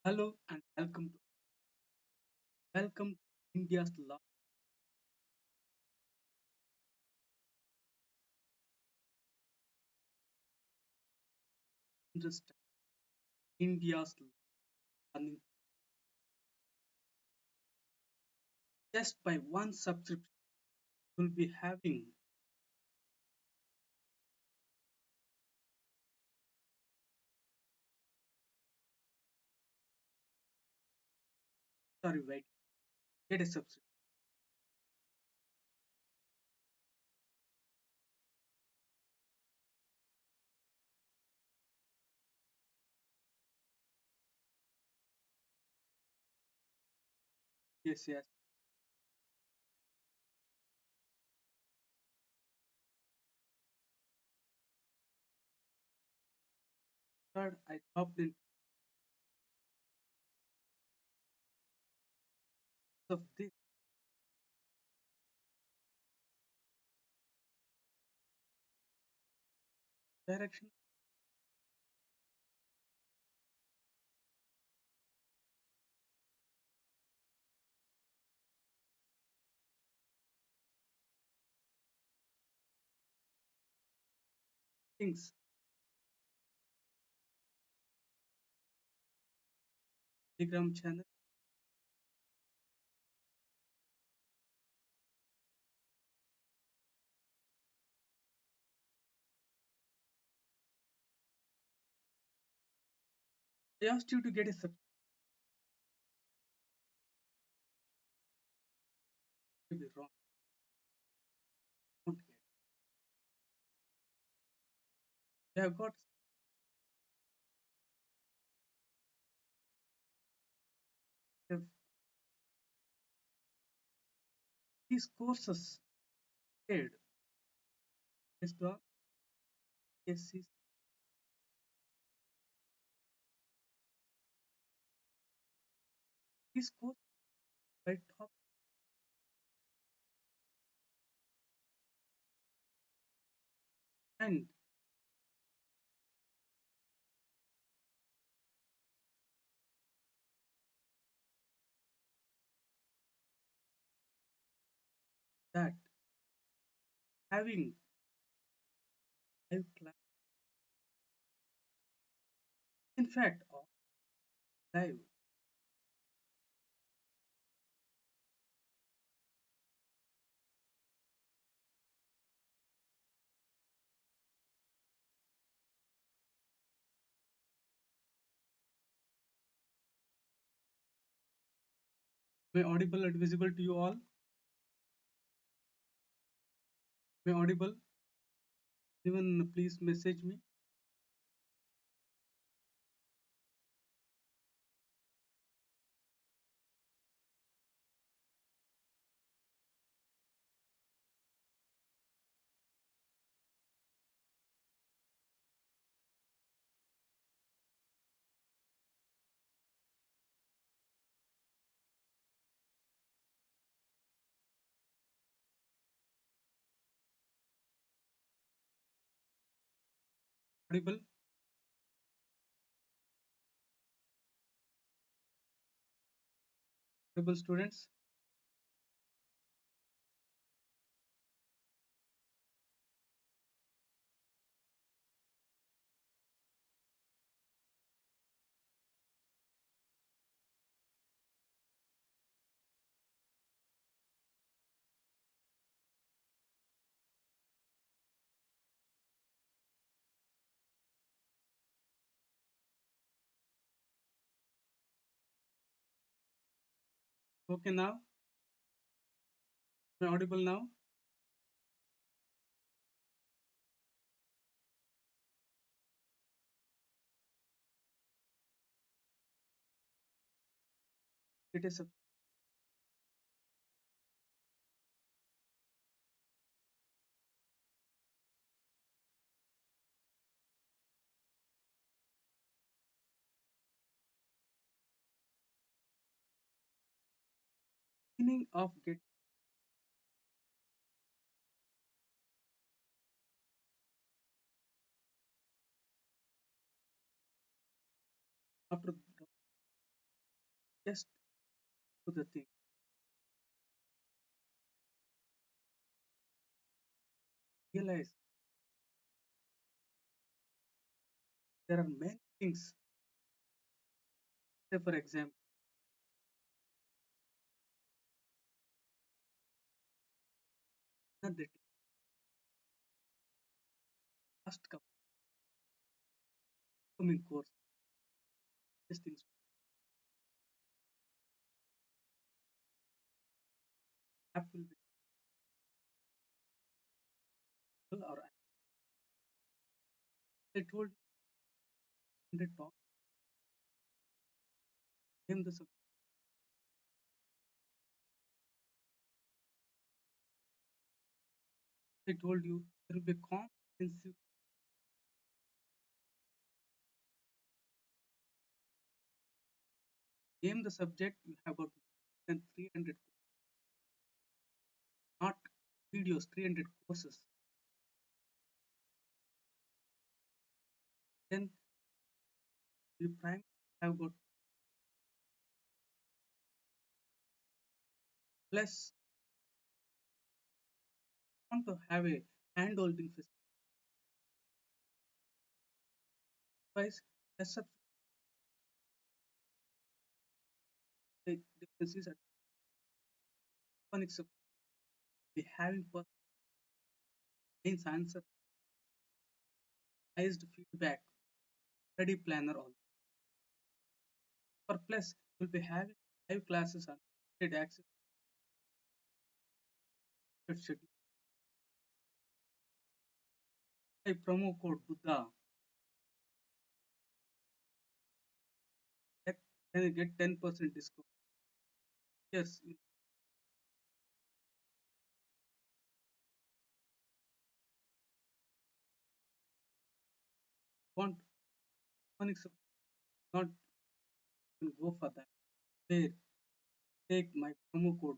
Hello and welcome to India's largest India's learning just by one subscription you'll be having. Sorry, wait, get a subscription. Yes, yes. Third, I dropped in of this direction things. Telegram channel. I asked you to get a subscription wrong. Don't get. You have got uh, these courses paid based on UPSC. These courses by top and that having live class. In fact, live. Am I audible and visible to you all? Am I audible? Even please message me. Audible, audible students. Okay now. Am I audible now? It is a beginning of get after Just to the thing, realize there are many things. Say for example, another last coming course, these things app will be available, or I told you the top name the subject. I told you there will be comprehensive name the subject. You have about than 300, not videos, 300 courses. Then you prime have got plus want to have a hand holding face less differences at phonics be having personalized answer, personalized feedback, study planner all. For plus, you'll be having live classes on access schedule. A promo code Buddha, that then you get 10% discount. Yes, you want phonics not even go for that. There, take my promo code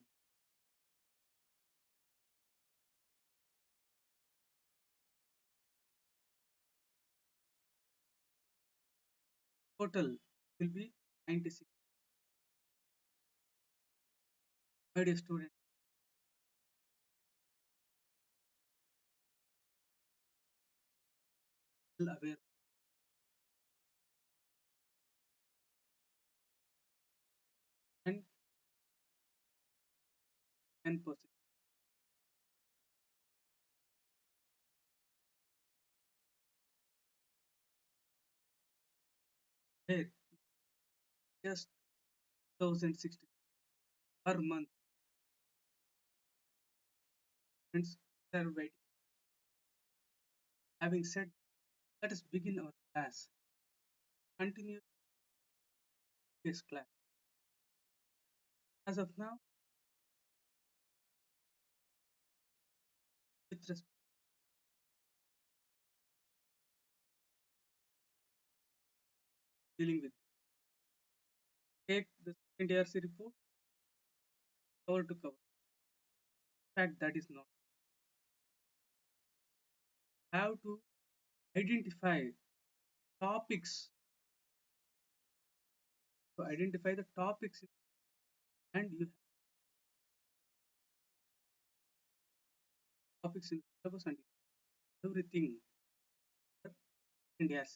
total will be 96. My dear student, well aware and 10%. There, just 1060 per month. Friends are waiting. Having said, let us begin our class. Continue this class. As of now, with respect dealing with, take the second ARC report cover to cover. In fact, that is not. Have to identify topics, to identify the topics, and you have topics in the syllabus and everything in the ARC.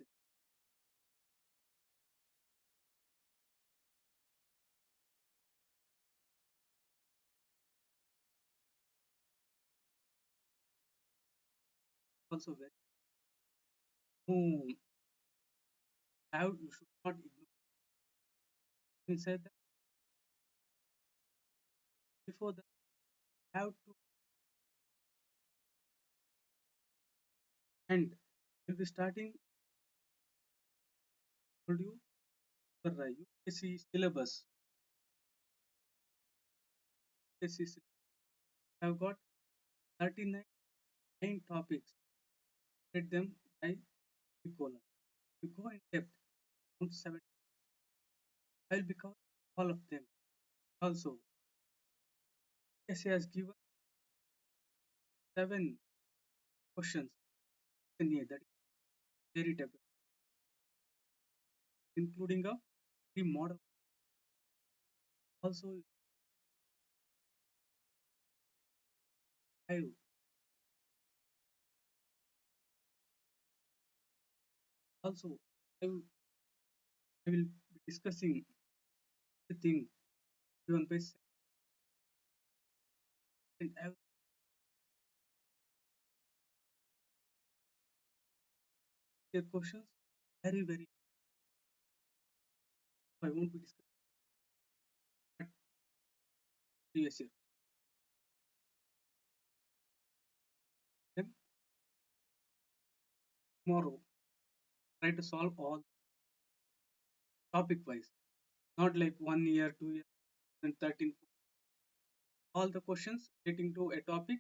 Also very no, have you should not ignore. We said that before that have to, and we'll be starting told you for UPSC syllabus. UPSC have got 39 topics. Read them by colon. You go in depth on 7. I'll be covering all of them. Also, essay has given 7 questions in here that is very table, including a free model. Also, I also I will be discussing everything given by and every questions very very. I won't be discussing that previous year. Then tomorrow try to solve all topic wise, not like 1 year, 2 year, and 13. All the questions relating to a topic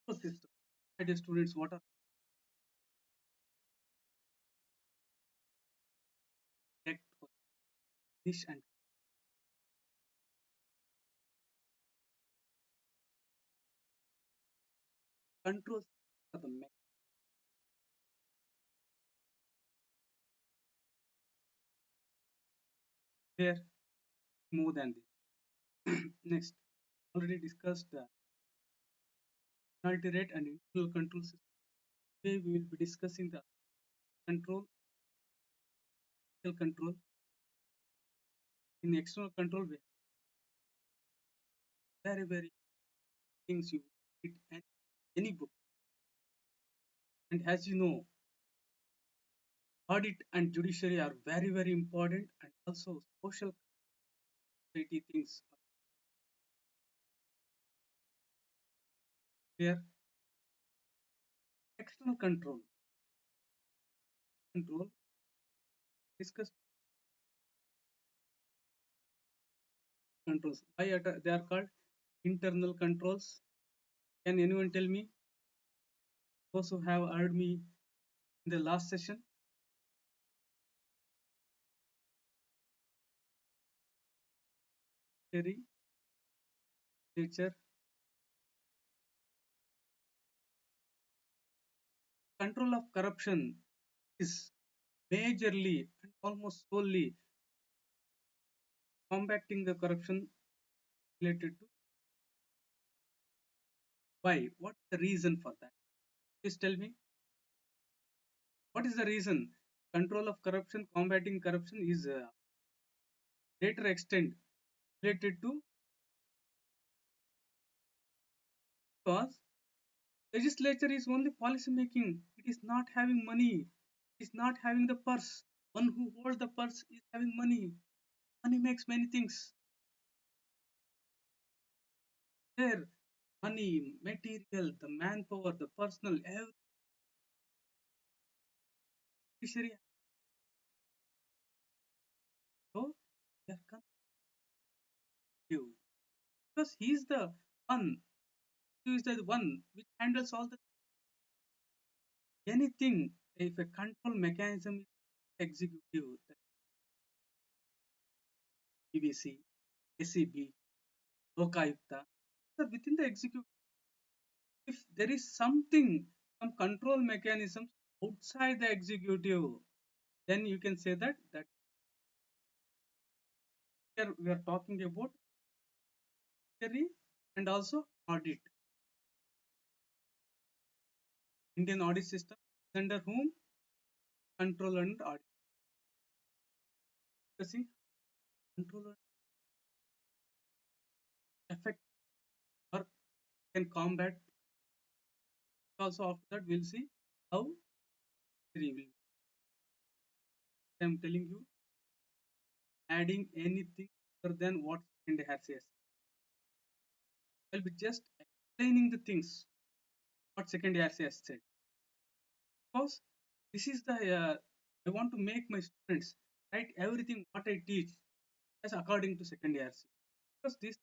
or system. My dear students, what are correct for this and controls are the there more than this. Next, already discussed the penalty rate and internal control system. Today we will be discussing the control, internal control. In external control, we have very very things you read any book. And as you know, audit and judiciary are very very important, and also social society things are there. External control discuss controls. Why they are called internal controls? Can anyone tell me? Those who have heard me in the last session, theory, nature, control of corruption is majorly and almost solely combating the corruption related to why? What's the reason for that? Please tell me. What is the reason? Control of corruption, combating corruption is greater extent related to because legislature is only policy making. It is not having money. It is not having the purse. One who holds the purse is having money. Money makes many things. There, money, material, the manpower, the personal, every judiciary. So they are confused because he is the one. He is the one which handles all the anything. If a control mechanism is executive, the BBC, ACB, Lokayukta, so within the executive, if there is something, some control mechanisms outside the executive, then you can say that here we are talking about theory and also audit. Indian audit system is under whom control and audit. Discussing control and effect or can combat. Also after that we'll see how theory will. I'm telling you, adding anything other than what second has says. I'll be just explaining the things what second has said because this is the I want to make my students write everything what I teach as according to second ARC because this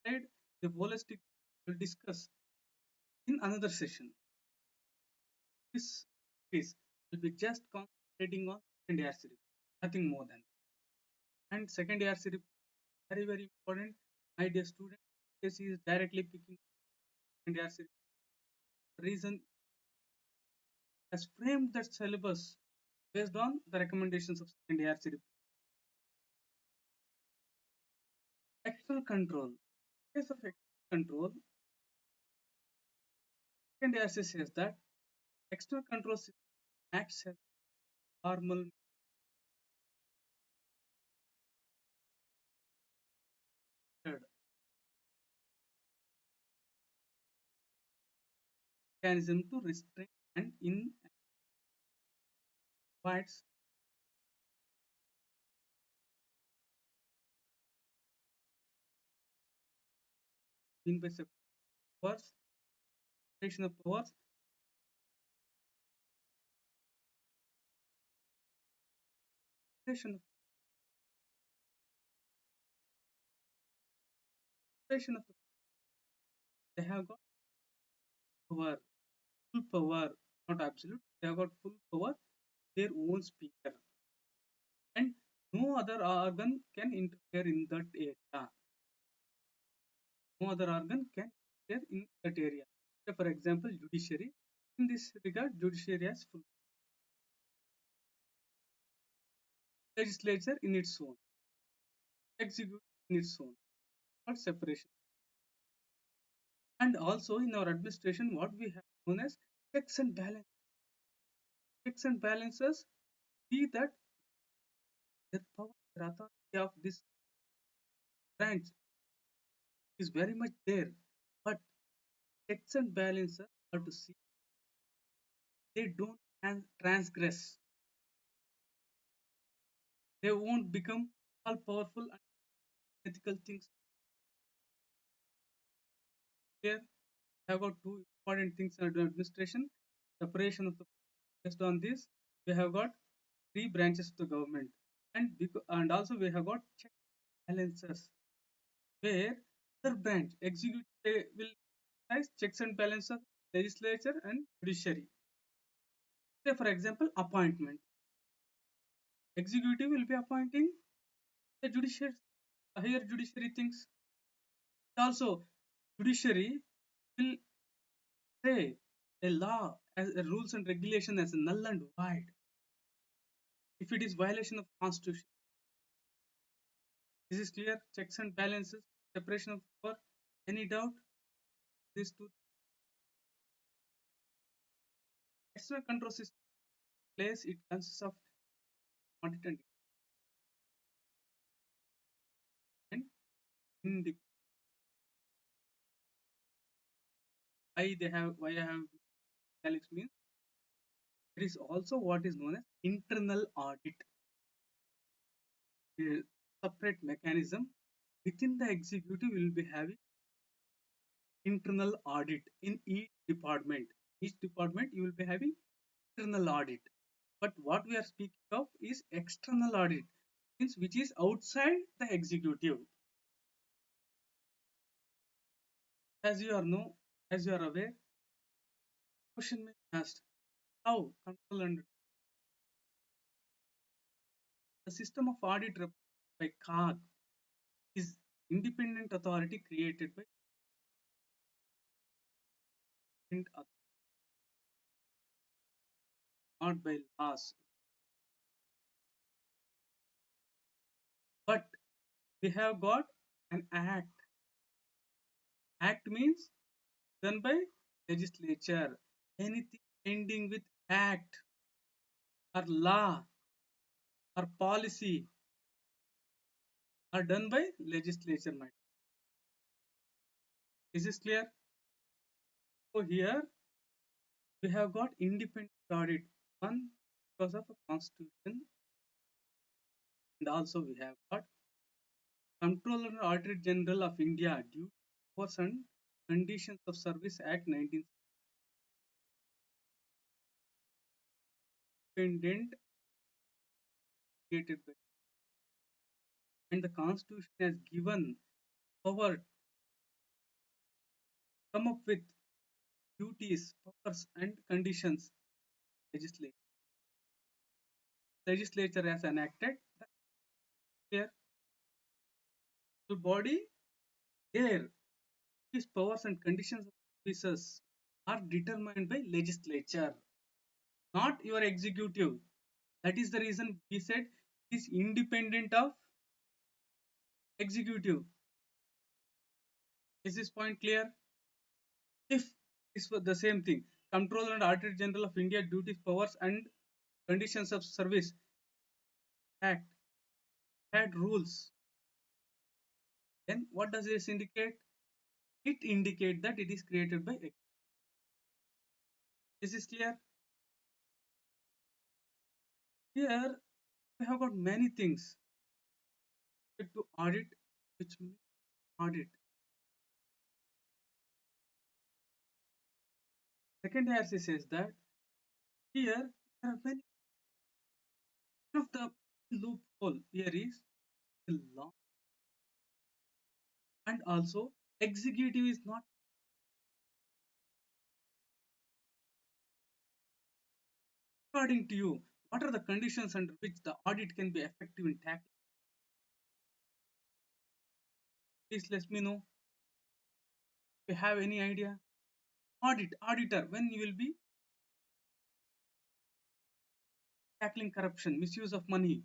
slide the holistic will discuss in another session. This is will be just concentrating on second ARC, nothing more than. And second ARC very very important. My dear student, this is directly picking second ARC. Reason has framed that syllabus based on the recommendations of second ARC. External control. In case of external control, second ASA says that external control system acts as normal method mechanism to restrain and in invites in by powers, separation of powers, separation of separation of the, they have got power, full power, not absolute. They have got full power, their own speaker, and no other organ can interfere in that area. No other organ can interfere in that area. So for example, judiciary. In this regard, judiciary has full legislature in its own, executive in its own, not separation. And also in our administration, what we have known as checks and balance. Checks and balances see that the power, the authority of this branch is very much there, but checks and balances are to see they don't transgress. They won't become all powerful and ethical things. Here, I have got two important things under administration. Separation of the based on this, we have got three branches of the government, and also we have got check balances where other branch executive will exercise checks and balances, legislature and judiciary. Say for example, appointment. Executive will be appointing the judiciary, higher judiciary things. Also, judiciary will say a law as a rules and regulation as null and void if it is violation of constitution. This is clear. Checks and balances, separation of power. Any doubt? These two external control system place it consists of quantity and independent. Why I have italics means there is also what is known as internal audit, a separate mechanism within the executive will be having internal audit in each department. Each department you will be having internal audit. But what we are speaking of is external audit, means which is outside the executive. As you are know, as you are aware, question may be asked how control and the system of audit by CAG is independent authority created by not by laws. But we have got an act. Act means done by legislature. Anything ending with act or law or policy are done by legislature. Is this clear? So here we have got independent audit. One because of a constitution, and also we have got Comptroller and Auditor General of India due to powers and Conditions of Service Act 19 independent created by, and the constitution has given power come up with duties, powers and conditions. Legislature, legislature has enacted their body there. These powers and conditions of services are determined by legislature, not your executive. That is the reason we said it is independent of executive. Is this point clear? If it's for the same thing, Controller and Auditor General of India duties, powers, and conditions of service Act had rules, then what does this indicate? It indicates that it is created by. Is this clear? Here we have got many things to audit, which means audit. Second IRC says that here there are many. One of the loophole here is the law, and also executive is not according to you. What are the conditions under which the audit can be effective in tackling? Please let me know if you have any idea. Auditor, when you will be tackling corruption, misuse of money.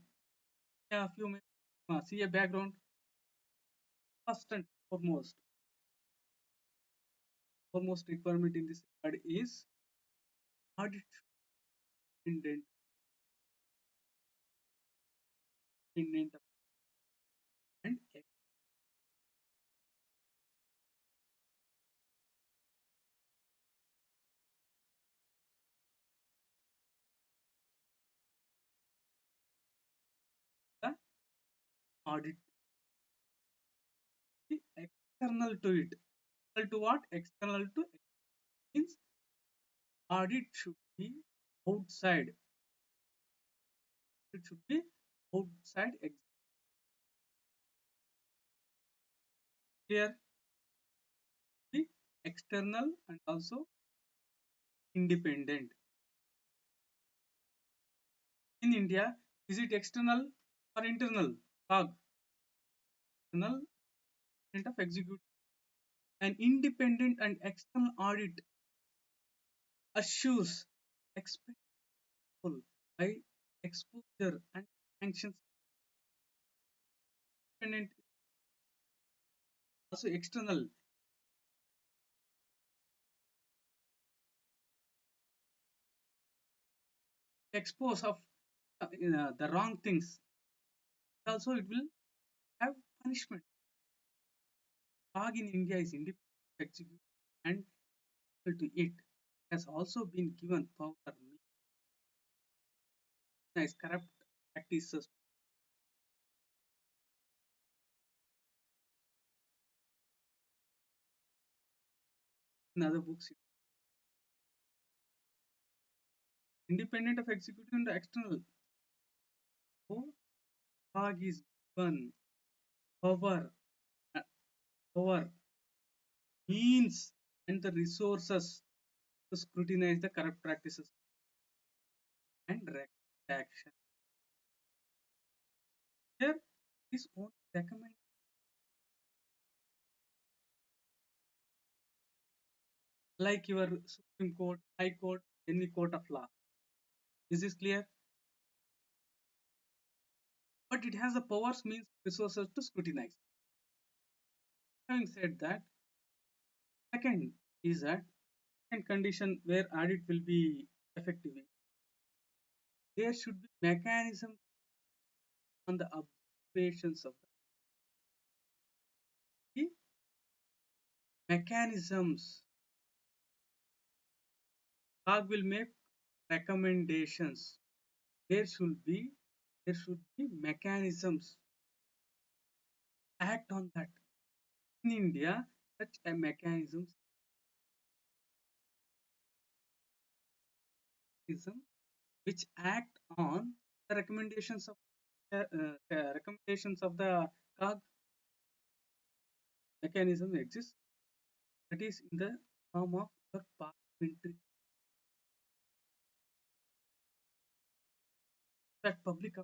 Yeah, a few minutes. See a background. First and foremost requirement in this regard is audit independent, independent and the audit be external to it. External to what? External to means audit should be outside. It should be outside. Clear? Be external and also independent. In India, is it external or internal? COG, external of executive. An independent and external audit assures expectable by exposure and sanctions. Independent also external expose of the wrong things. Also, it will have punishment. COG in India is independent executive and equal to it has also been given power to recognize corrupt practices in other books. Independent of executive and external. So, COG is given power, uh, power, means, and the resources to scrutinize the corrupt practices and action. Here is only recommend like your Supreme Court, High Court, any court of law. Is this clear? But it has the powers, means, resources to scrutinize. Having said that, second is that second condition where audit will be effective. There should be mechanism on the observations of the mechanisms. COG will make recommendations. There should be mechanisms act on that. In India, such a mechanism which act on the recommendations of the COG mechanism exists. That is in the form of your parliamentary that public.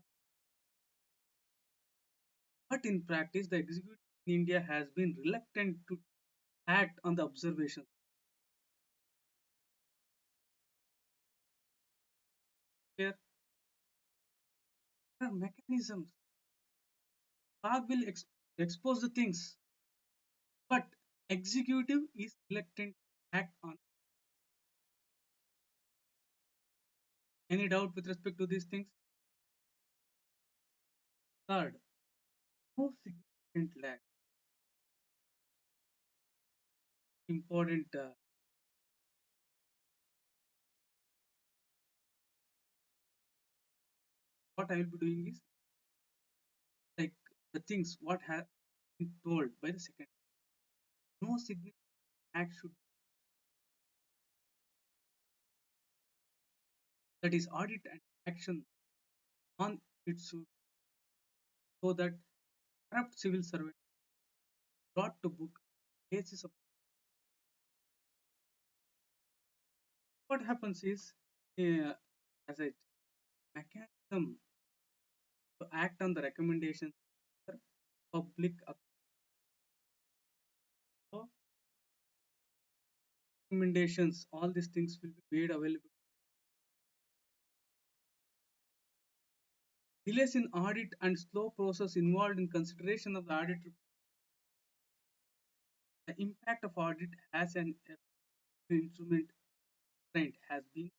But in practice, the executive in India has been reluctant to act on the observations. There are mechanisms. COG will expose the things, but Executive is reluctant to act on. Any doubt with respect to these things? Third, no significant lag. Important. What I will be doing is like the things what has been told by the second. No significant lag should, that is audit and action on it should, so that corrupt civil servant brought to book basis of what happens is, uh, as a mechanism to act on the recommendations for public recommendations, all these things will be made available. Delays in audit and slow process involved in consideration of the audit. The impact of audit as an instrument trend has been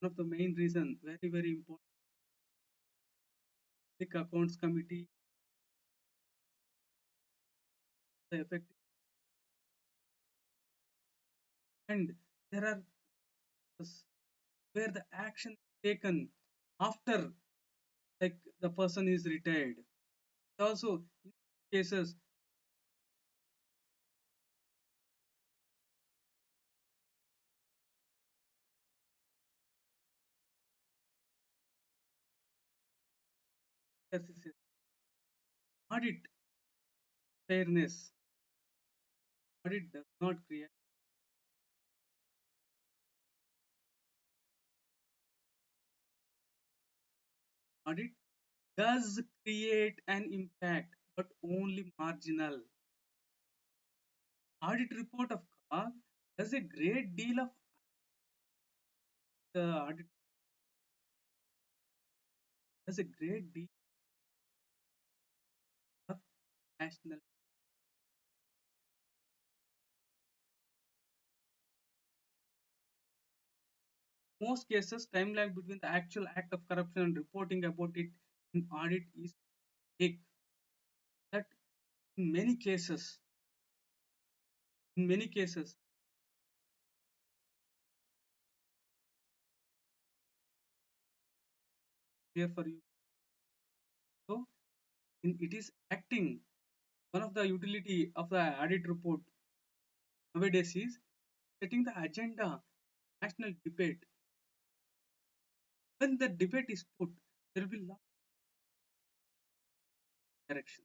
one of the main reason, very very important. Public accounts committee, the effect, and there are where the action taken after, like the person is retired. Also in cases, yes, yes, yes, audit fairness. Audit does not create, audit does create an impact, but only marginal. Audit report of CAG does a great deal of the audit does a great deal of national. Most cases, time lag between the actual act of corruption and reporting about it in audit is big. That in many cases, in many cases, here for you. So it is acting. One of the utility of the audit report nowadays is setting the agenda, national debate. When the debate is put, there will be lot of direction.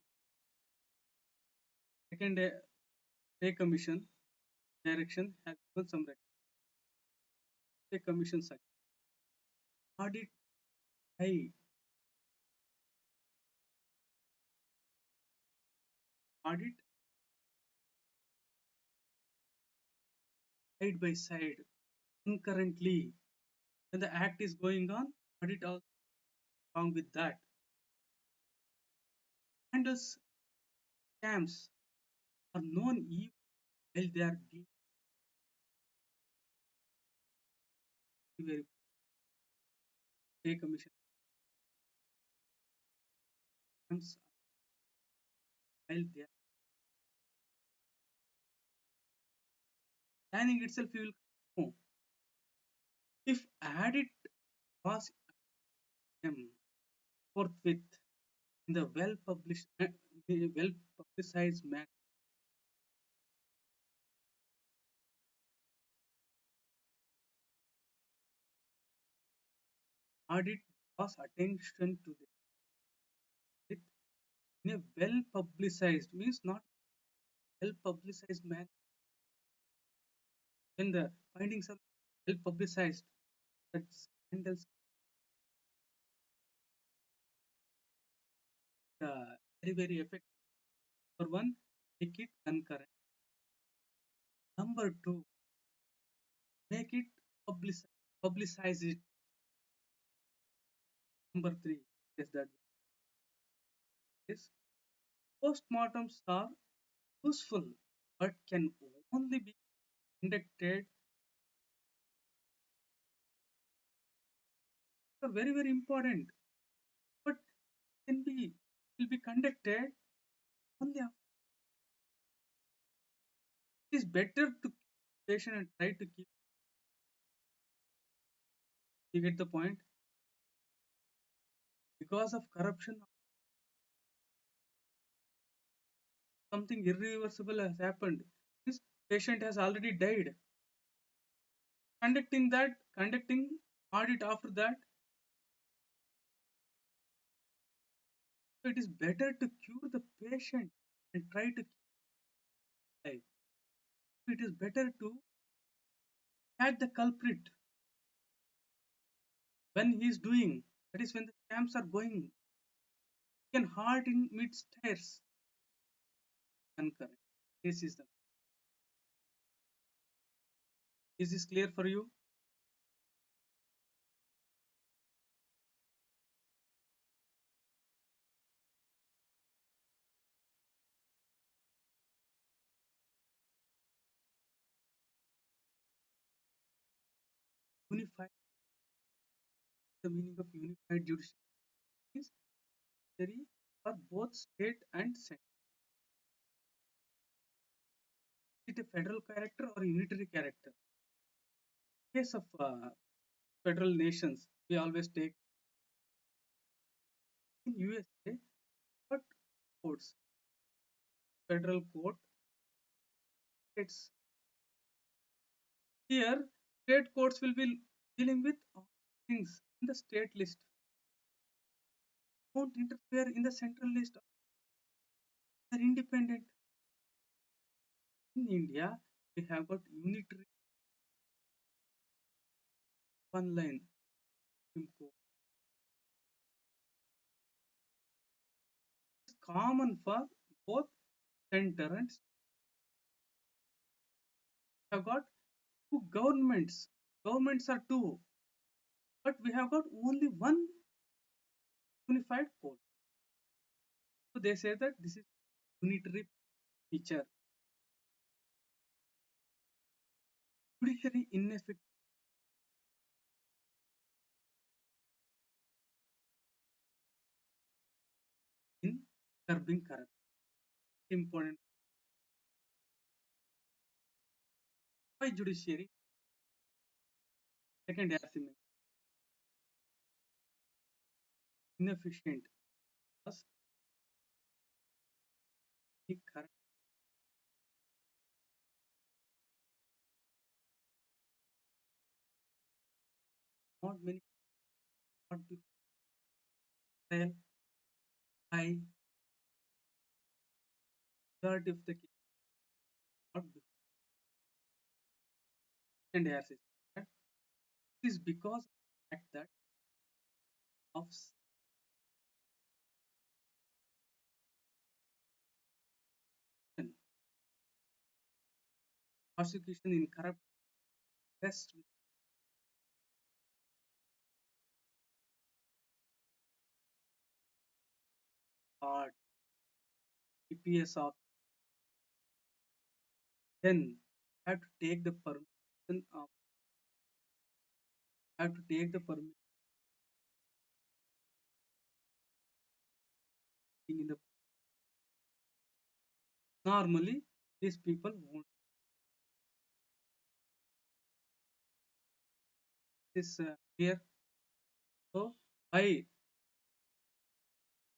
Second, pay commission direction has given some pay commission side. Audit high, audit side by side concurrently. When the act is going on, audit also along with that. Handles scams are known even while they are being very pay commission scams while they are planning itself. You will know if audit was forthwith in the well publicized manner. Audit draws attention to it in a well publicized, means not well publicized manner. When the findings are well publicized, that scandals very very effective. For one, make it concurrent. Number two, make it publicize it. Number three, yes, that is Postmortems are useful but can only be conducted, are very, very important, but can be will be conducted only after. It is better to keep patient and try to keep. You get the point? Because of corruption, something irreversible has happened. This patient has already died. Conducting audit after that, so it is better to cure the patient and try to keep alive. It is better to catch the culprit when he is doing. That is when the scams are going. He can halt in mid stairs. Concurrent. This is the. Is this clear for you? Unified. The meaning of unified judiciary is necessary for both state and central. Is it a federal character or unitary character? In case of federal nations, we always take in USA, but courts, federal court, it's here state courts will be dealing with all things in the state list. Won't interfere in the central list. They're independent. In India, we have got unitary one line. It's common for both center and have got two governments. Governments are two, but we have got only one unified code. So they say that this is unitary feature. Judiciary ineffective in curbing corruption. Important. Why judiciary? Second argument, inefficient because the corrupt, not many, not before trial, high majority of the case, not before second argument. This is because of the fact that of prosecution in corrupt rests with part EPS of then have to take the permission of have to take the permission in the normally these people won't this here. So why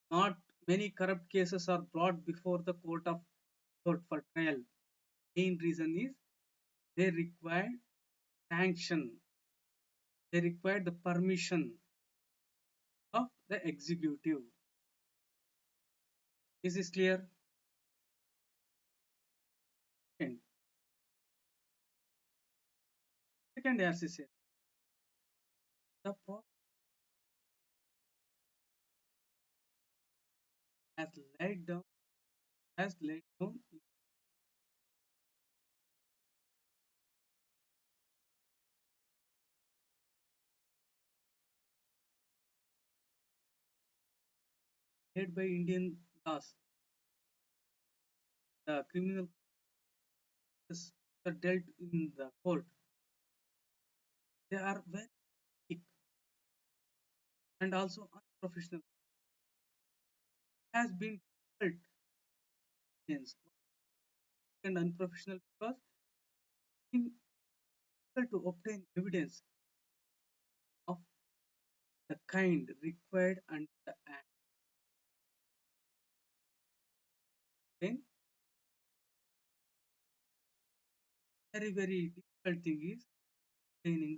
not many corrupt cases are brought before the court for trial? Main reason is they require sanction, they require the permission of the executive. Is this clear? Second, second as I said, the process has laid down has laid down made by Indian laws. the criminal cases that are dealt in the court, they are very weak and also unprofessional. Has been difficult evidence and unprofessional because it's difficult to obtain evidence of the kind required under the act. Then very difficult thing is obtaining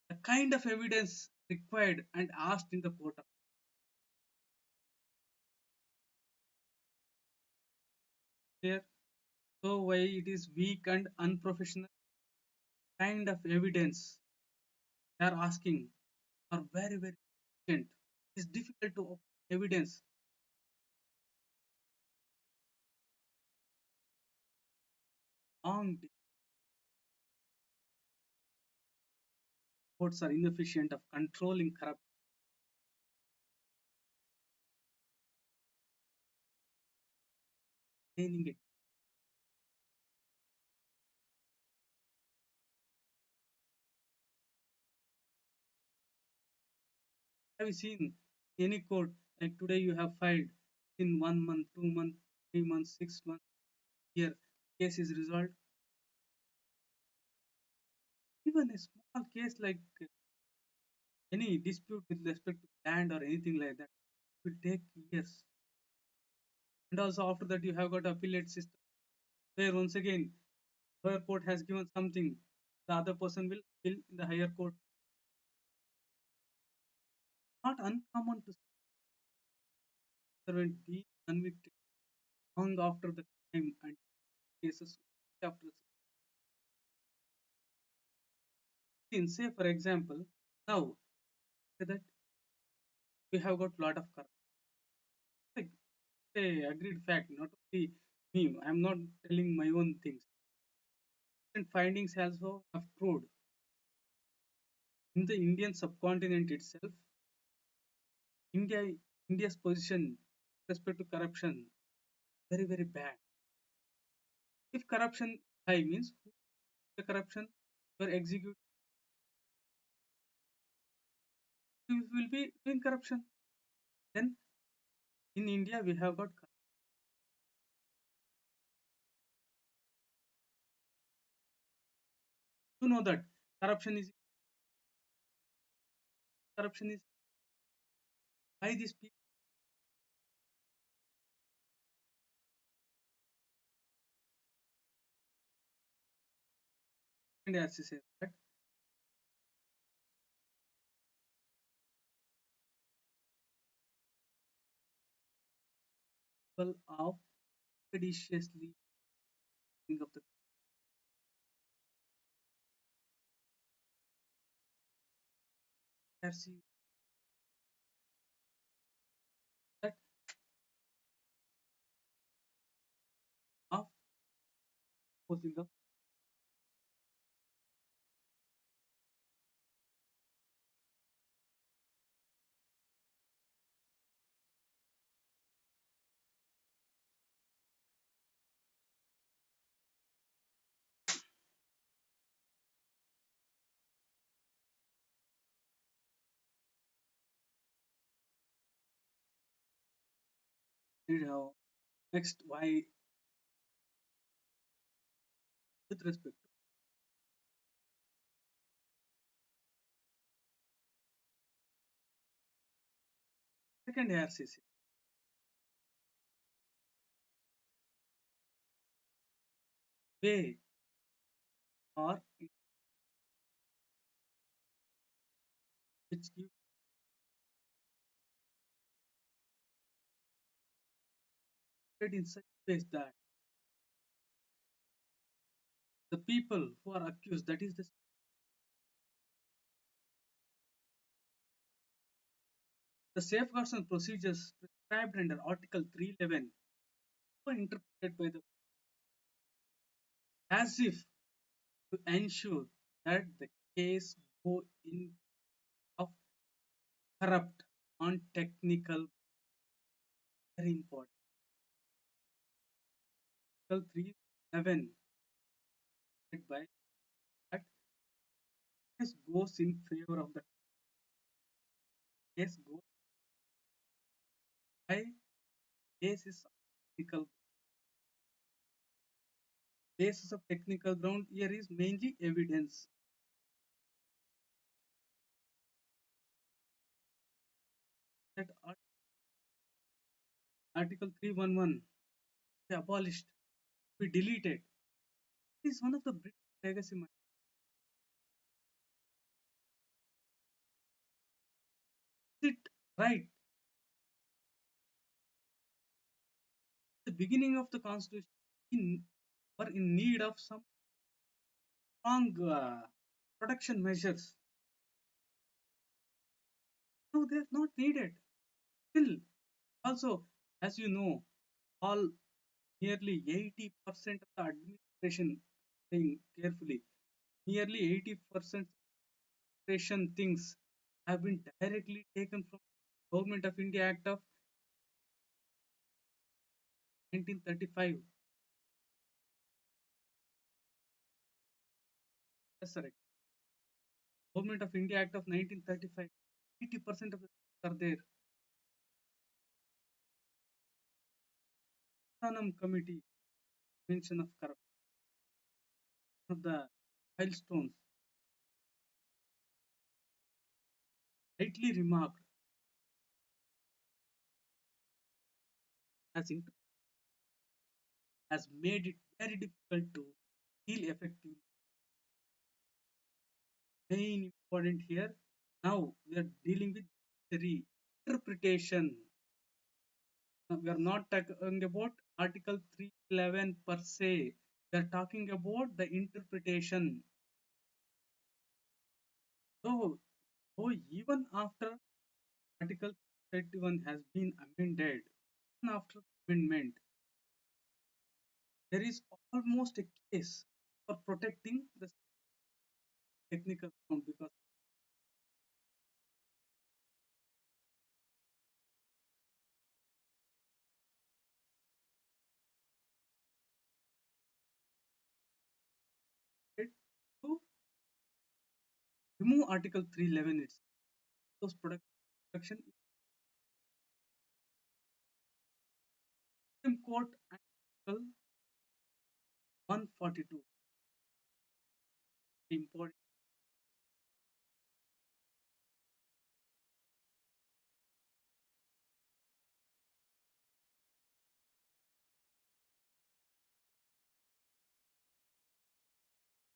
the kind of evidence required and asked in the court of here. So why it is weak and unprofessional kind of evidence they are asking are very important. It's difficult to obtain evidence. Long courts are inefficient of controlling corruption. It. Have you seen any court like today you have filed in 1 month, 2 months, 3 months, 6 months, year case is resolved? Even a small case like any dispute with respect to land or anything like that will take years. And also after that you have got appellate system where once again higher court has given something, the other person will appeal in the higher court. Not uncommon to servant be convicted long after the crime and cases after say for example now that we have got lot of corruption. Like, say agreed fact, not only me. I'm not telling my own things. And findings also have proved in the Indian subcontinent itself, India India's position with respect to corruption very bad. If corruption high means the corruption or execute will be doing corruption. Then in India we have got to know that corruption is corruption is by these people and as I said that people of expeditiously think of the currency that of posting of next why with respect to second ARCC way or which give it in such ways that the people who are accused, that is the safeguards and procedures prescribed under Article 311 were interpreted by the as if to ensure that the case go in of corrupt on technical very important. Article 311 said by that case goes in favor of the case goes by case is technical basis of technical ground here is mainly evidence that Article 311 we abolished, we deleted. It is one of the British legacy. Is it right? The beginning of the constitution in, were in need of some strong protection measures. No, they are not needed. Still, also, as you know, all nearly 80% of the administration, saying carefully, nearly 80% administration things have been directly taken from Government of India Act of 1935. That's correct. Government of India Act of 1935. 80% of the things are there. Sanam Committee, mention of corruption, one of the milestones, rightly remarked has, has made it very difficult to deal effectively. Main important here. Now we are dealing with the interpretation. We are not talking about Article 311 per se. We are talking about the interpretation. So even after Article 31 has been amended, even after amendment, there is almost a case for protecting the technical ground because it to remove Article 311 itself. Those protection Supreme Court and Article 142 important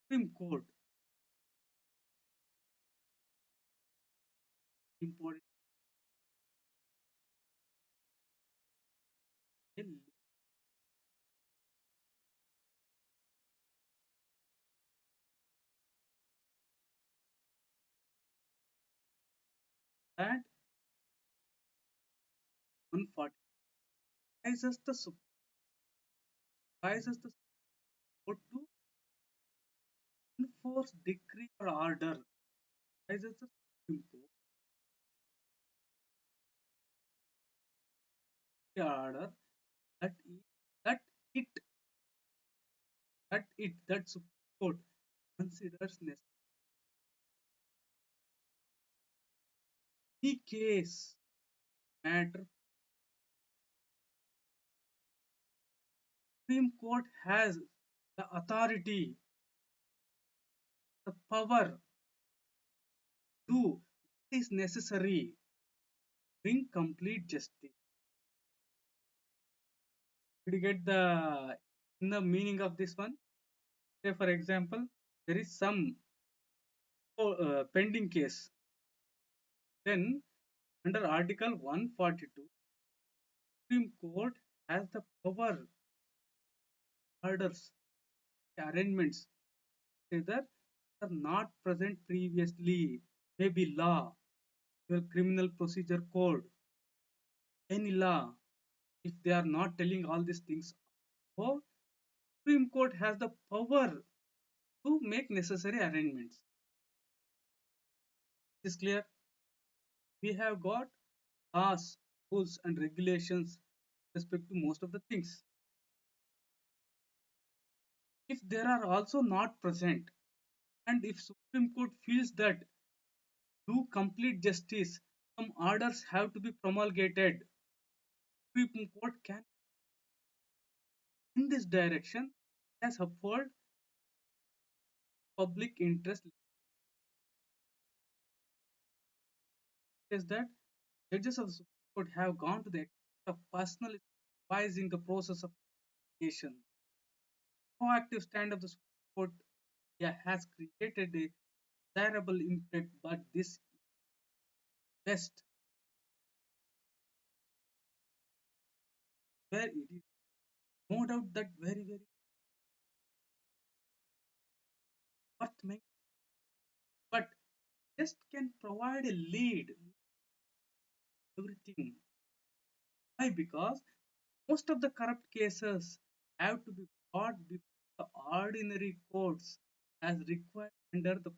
Supreme Court important that 140 advises the advises the court to enforce decree or order advises the Supreme Court order that that it that Supreme Court considers necessary case matter. Supreme Court has the authority, the power to do what is necessary, bring complete justice. Did you get the inner meaning of this one? Say, for example, there is some pending case. Then, under Article 142, Supreme Court has the power, orders, arrangements, either are not present previously, maybe law, your criminal procedure code, any law, if they are not telling all these things, so Supreme Court has the power to make necessary arrangements. Is clear? We have got laws, rules, and regulations with respect to most of the things. if they are also not present, and if Supreme Court feels that do complete justice, some orders have to be promulgated. Supreme Court can, in this direction, has uphold public interest. Is that judges of the Supreme Court have gone to the extent of personally supervising the process of litigation. Proactive stand of the Supreme Court, yeah, has created a desirable impact, but this best where it is no doubt that very worth making, but just can provide a lead everything. Why? Because most of the corrupt cases have to be brought before the ordinary courts as required under the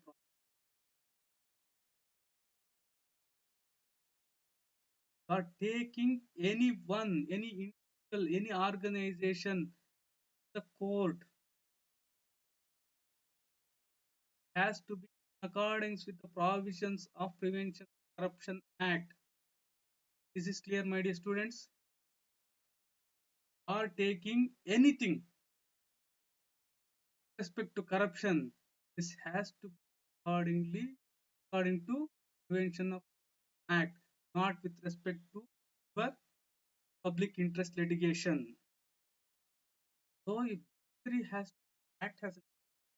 but taking anyone, any individual, any organization, the court has to be in accordance with the provisions of Prevention Corruption Act. This is clear, my dear students. Are taking anything with respect to corruption, this has to be according to Prevention of Act, not with respect to your public interest litigation. So if judiciary has to act as an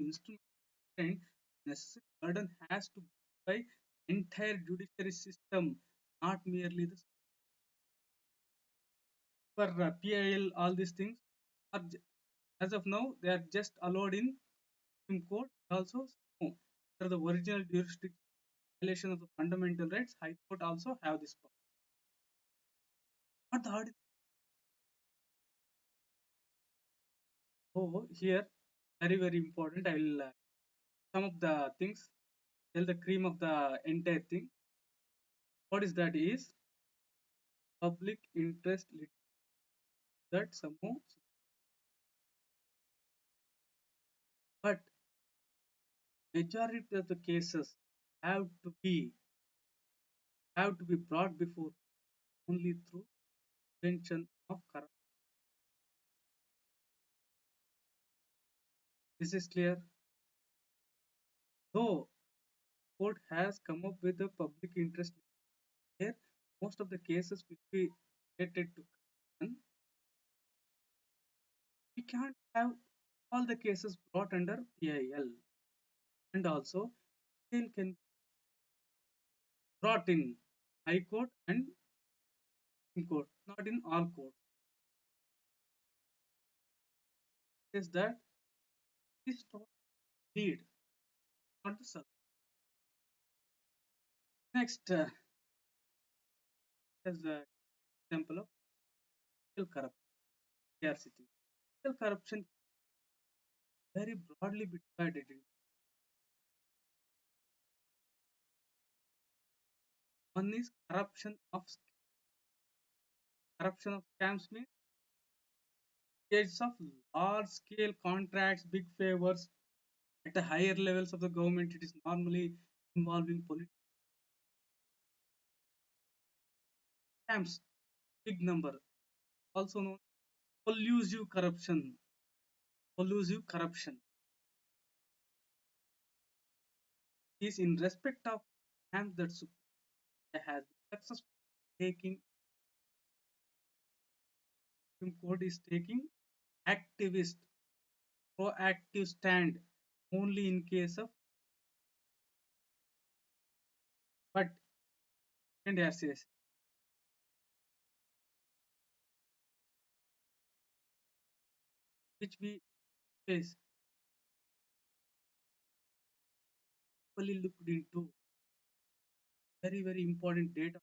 instrument, necessary burden has to be by entire judiciary system, not merely the for PIL. All these things are as of now they are just allowed in Supreme Court. Also, no, for the original jurisdiction violation of the fundamental rights, High Court also have this power. Not the ordinary. So here, very important. I will some of the things tell the cream of the entire thing. What is that is public interest that somehow, but majority of the cases have to be brought before only through prevention of corruption. This is clear. Though court has come up with a public interest here, most of the cases will be related to corruption. We can't have all the cases brought under PIL, and also PIL can be brought in High Court and Supreme Court, not in all courts. Is that this lead, not the sub. Next, as an example of fiscal corruption, we are sitting. Fiscal corruption very broadly divided into one is corruption of scams means cases of large scale contracts, big favors at the higher levels of the government. It is normally involving political scams, big number, also known as collusive corruption. Collusive corruption is in respect of scams that has been successful taking Supreme Court is taking activist proactive stand only in case of but and yes, which we face fully looked into very important data.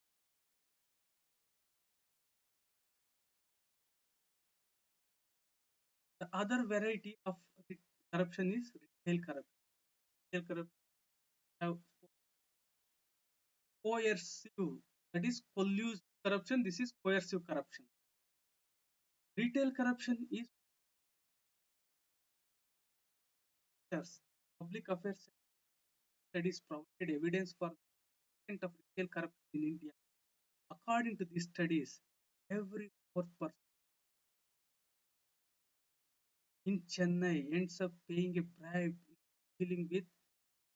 The other variety of corruption is retail corruption. Retail corruption have coercive, that is collusive corruption. This is coercive corruption. Retail corruption is Research. Public affairs studies provided evidence for the extent of retail corruption in India. According to these studies, every fourth person in Chennai ends up paying a bribe in dealing with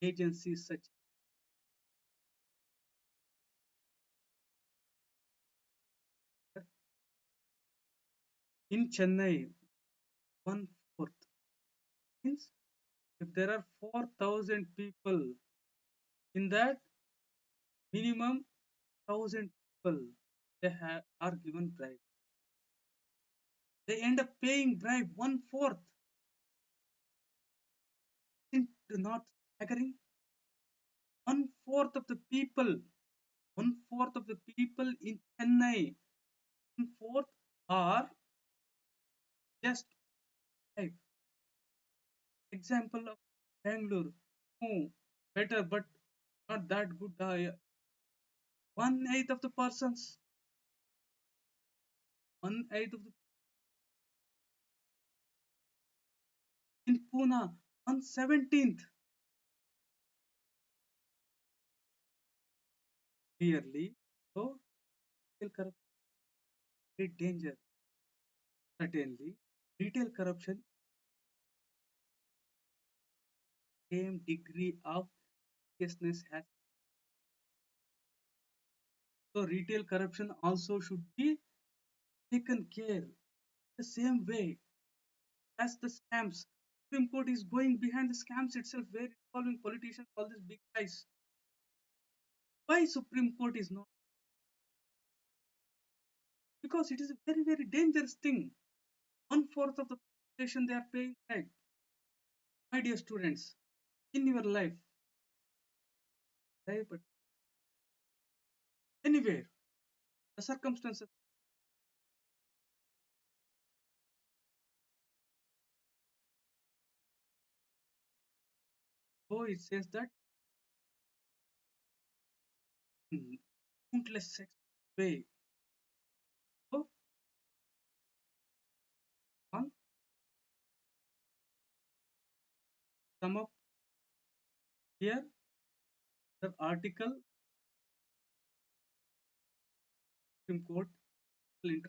agencies such as in Chennai, one fourth means if there are 4,000 people in that, minimum 1,000 people are given bribe. They end up paying bribe one fourth. Isn't not staggering? One fourth of the people, one fourth of the people in Chennai, one fourth are just bribe. Example of Bangalore, no, better but not that good. One eighth of the persons, one eighth of the in Pune, 1/17th. Clearly, so retail corruption is danger. Certainly, retail corruption, same degree of seriousness has. So retail corruption also should be taken care the same way as the scams. Supreme Court is going behind the scams itself, where it's involving politicians, all these big guys. Why Supreme Court is not? Because it is a very, very dangerous thing. One fourth of the population they are paying tax. My dear students, in your life, right, but anywhere, the circumstances, so it says that in countless sex way. So on sum up here, the article Supreme Court will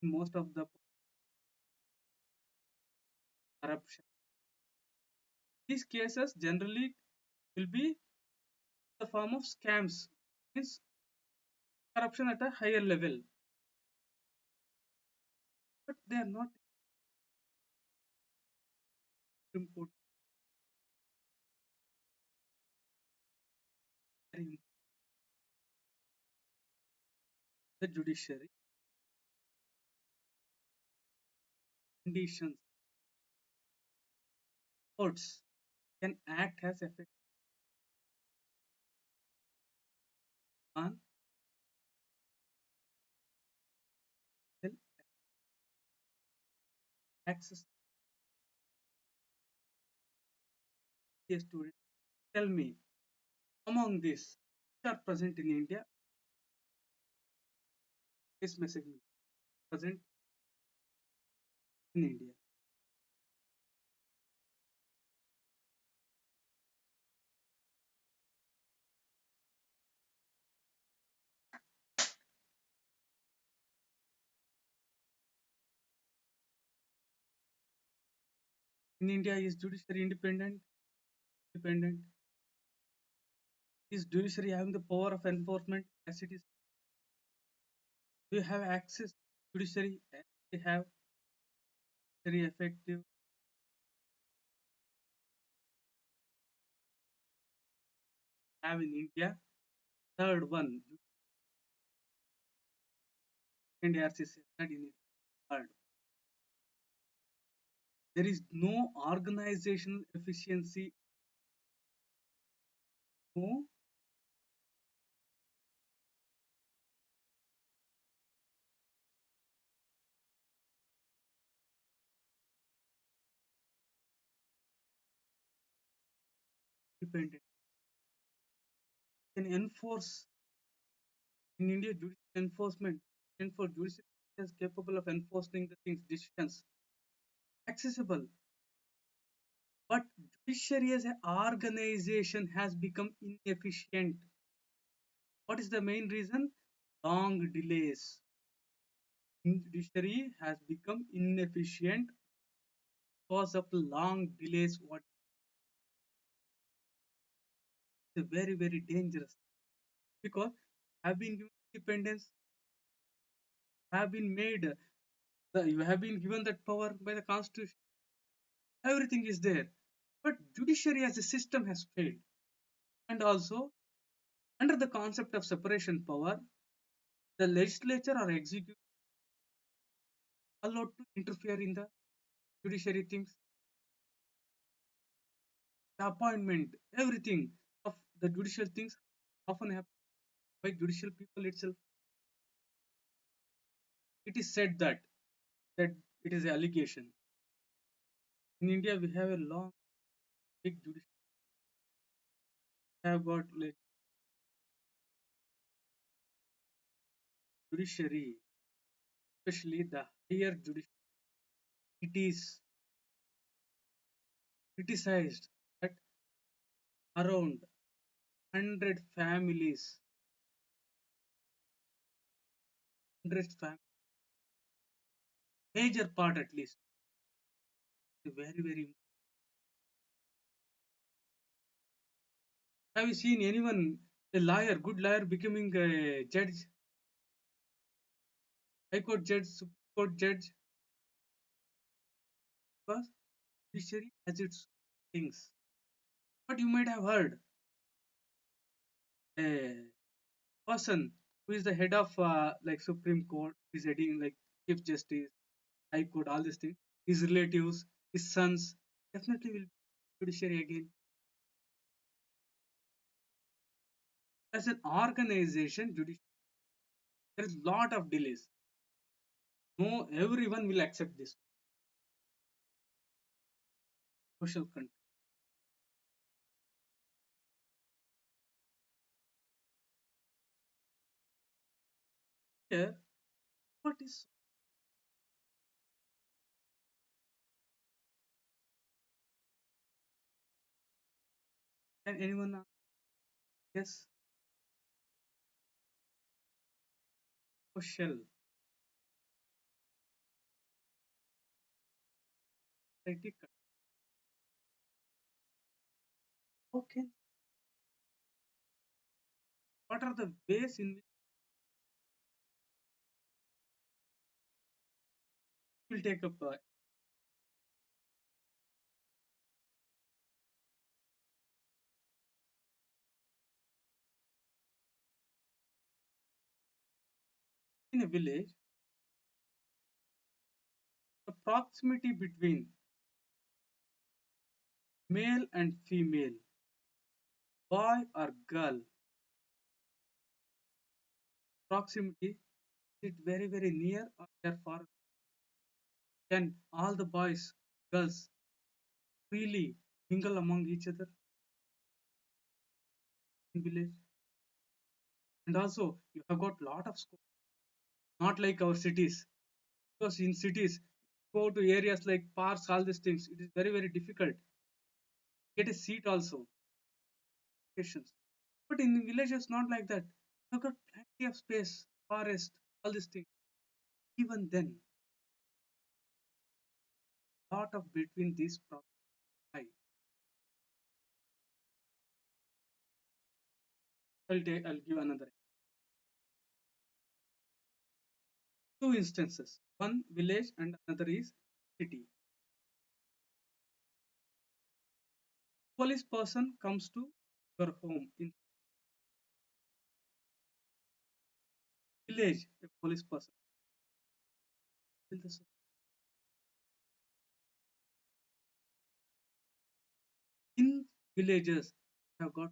most of the corruption. These cases generally will be the form of scams, means corruption at a higher level, but they are not Supreme Court. The judiciary conditions courts can act as effective on access to a student. Tell me, among these which are present in India, this message present in India. In India, is judiciary independent? Independent. Is judiciary having the power of enforcement as it is? Do you have access to judiciary as they have very effective? Have in India. Third one, and RCC. Third in it. Third, there is no organizational efficiency, no independent. Can enforce in India judicial enforcement. and for judiciary is capable of enforcing the things decisions accessible. But judiciary as an organization has become inefficient. What is the main reason? Long delays. Judiciary has become inefficient because of long delays. What is very very dangerous because have been given independence, have been made you have been given that power by the constitution. Everything is there, but judiciary as a system has failed. And also, under the concept of separation power, the legislature or executive allowed to interfere in the judiciary things, the appointment, everything of the judicial things often happen by judicial people itself. It is said that it is an allegation. In India, we have a long, big judiciary. We have got like judiciary, especially the higher judiciary. It is criticized that around 100 families, 100 families, major part at least, very very. Have you seen anyone, a lawyer, good lawyer, becoming a judge, high court judge, supreme court judge? Because judiciary has its things. But you might have heard a person who is the head of like Supreme Court, who is heading like Chief Justice, High Court, all these things. His relatives, his sons, definitely will be judiciary again. As an organization, judiciary, there is lot of delays. No, everyone will accept this social control. Here, what is, can anyone guess? Social society. How can, what are the ways in which we will take up in a village? The proximity between male and female, boy or girl, proximity, is it very very near or they are far? Can all the boys, girls freely mingle among each other in village? And also, you have got lot of schools, not like our cities. Because in cities, go to areas like parks, all these things, it is very very difficult. Get a seat also, patience. But in villages, not like that. You've got plenty of space, forest, all these things. Even then, lot of between these problems. I'll give another two instances. One village and another is city. Police person comes to your home in village. A police person in villages have got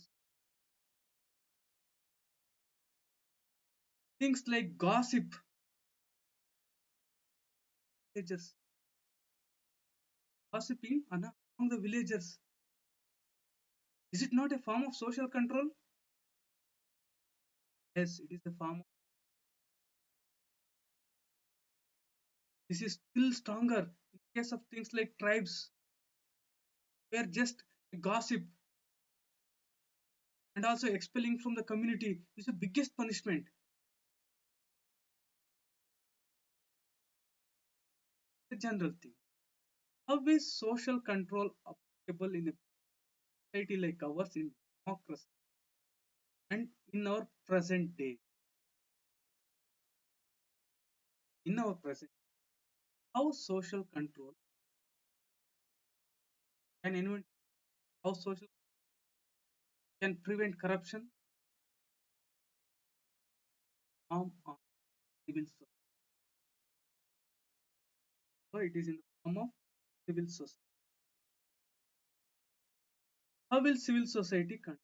things like gossip. Villagers gossiping among the villagers. Is it not a form of social control? Yes, it is a form. This is still stronger in case of things like tribes, where just gossip and also expelling from the community is the biggest punishment. The general thing. How is social control applicable in a society like ours in democracy and in our present day? In our present, how social control can invent, how social can prevent corruption, harm, or civil society. So it is in the form of civil society. How will civil society control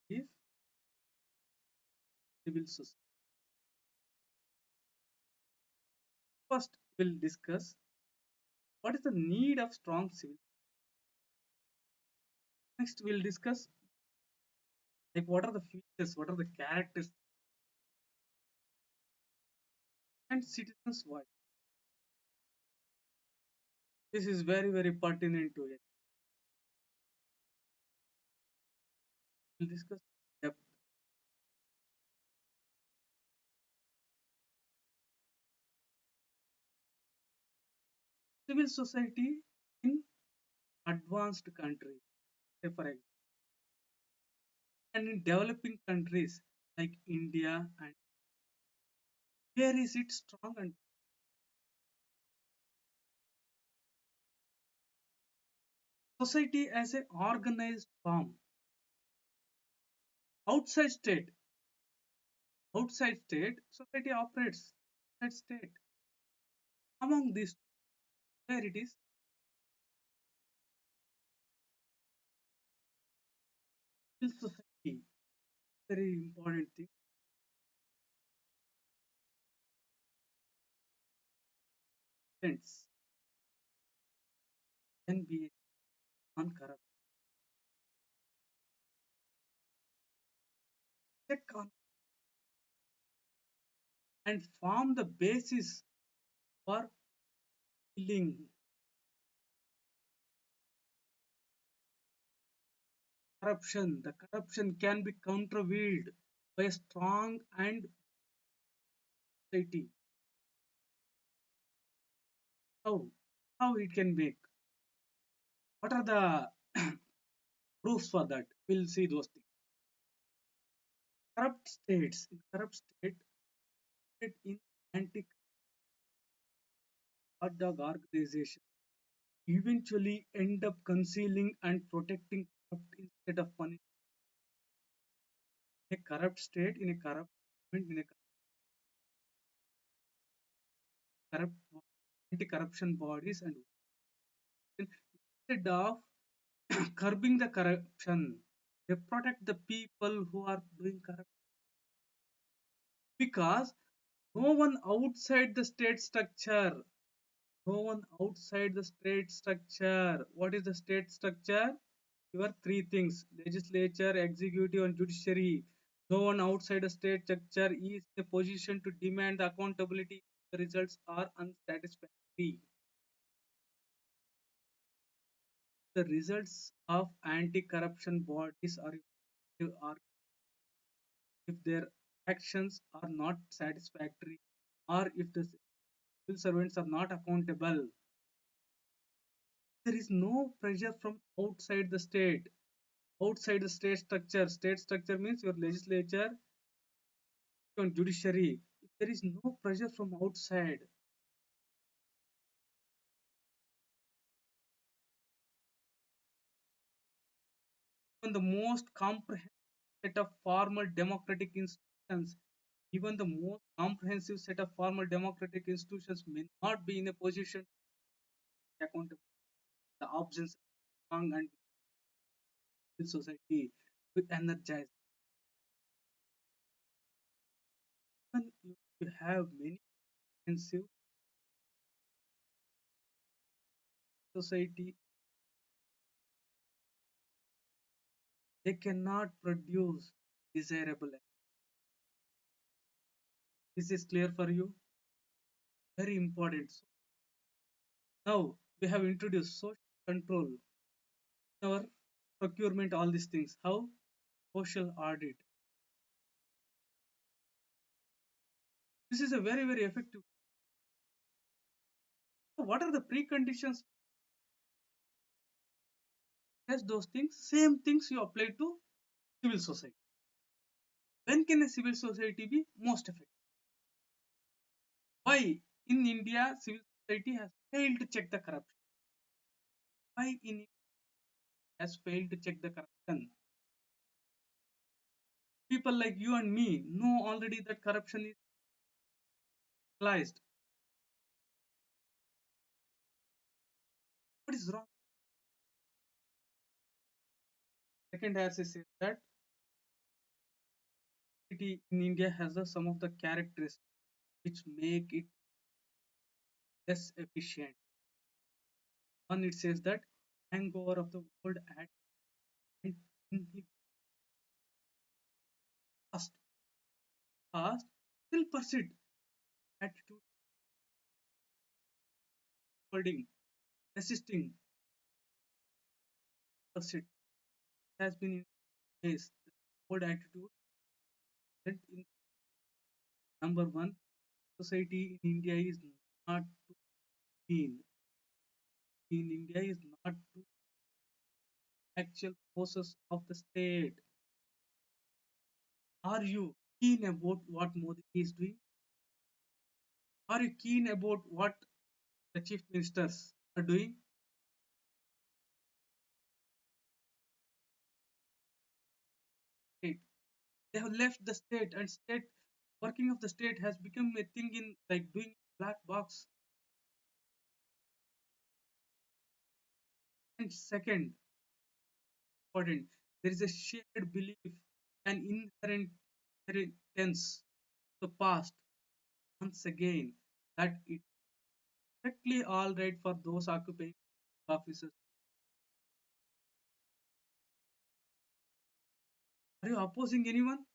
if civil society? First, we'll discuss what is the need of strong civil. Next, we'll discuss like what are the features, what are the characters, and citizens' voice. This is very pertinent to it. We'll discuss depth. Civil society in advanced countries, say for example, and in developing countries like India, and where is it strong? And society as an organized form outside state, society operates outside state. Among these, where it is civil society, very important thing. Friends, can be non-corrupt. Check on and form the basis for killing corruption. The corruption can be countervailed by a strong and society. How? How it can make? What are the proofs for that? We'll see those things. Corrupt states, in corrupt state, in anti dog organization eventually end up concealing and protecting corrupt instead of punishing. A corrupt state, in a corrupt government, in a corrupt anti-corruption bodies, and instead of curbing the corruption, they protect the people who are doing corruption because no one outside the state structure, no one outside the state structure. What is the state structure? Your three things: legislature, executive, and judiciary. No one outside the state structure is in a position to demand accountability if the results are unsatisfactory. The results of anti-corruption bodies are if their actions are not satisfactory or if the civil servants are not accountable. There is no pressure from outside the state. Outside the state structure. State structure means your legislature and judiciary. If there is no pressure from outside, even the most comprehensive set of formal democratic institutions, even the most comprehensive set of formal democratic institutions may not be in a position to be accountable. The absence of strong and civil society to energize. Even if you have many comprehensive society, they cannot produce desirable. This is clear for you? Very important. So now we have introduced social control in our procurement, all these things. How? Social audit. This is a very, very effective. So what are the preconditions? Yes, those things, same things you apply to civil society. When can a civil society be most effective? Why in India civil society has failed to check the corruption? Why in India has failed to check the corruption? People like you and me know already that corruption is realized. What is wrong? Second, as I said, that society in India has some of the characteristics which make it less efficient. One, it says that hangover of the old act and in the past, past still persist attitude holding, resisting, persist has been in place. The old attitude that in number one, society in India is not too keen. In India is not to actual forces of the state. Are you keen about what Modi is doing? Are you keen about what the chief ministers are doing? Right. They have left the state, and state working of the state has become a thing in like doing black box. And second, important, there is a shared belief and inherent inheritance of the past once again that it's perfectly all right for those occupying offices. Are you opposing anyone?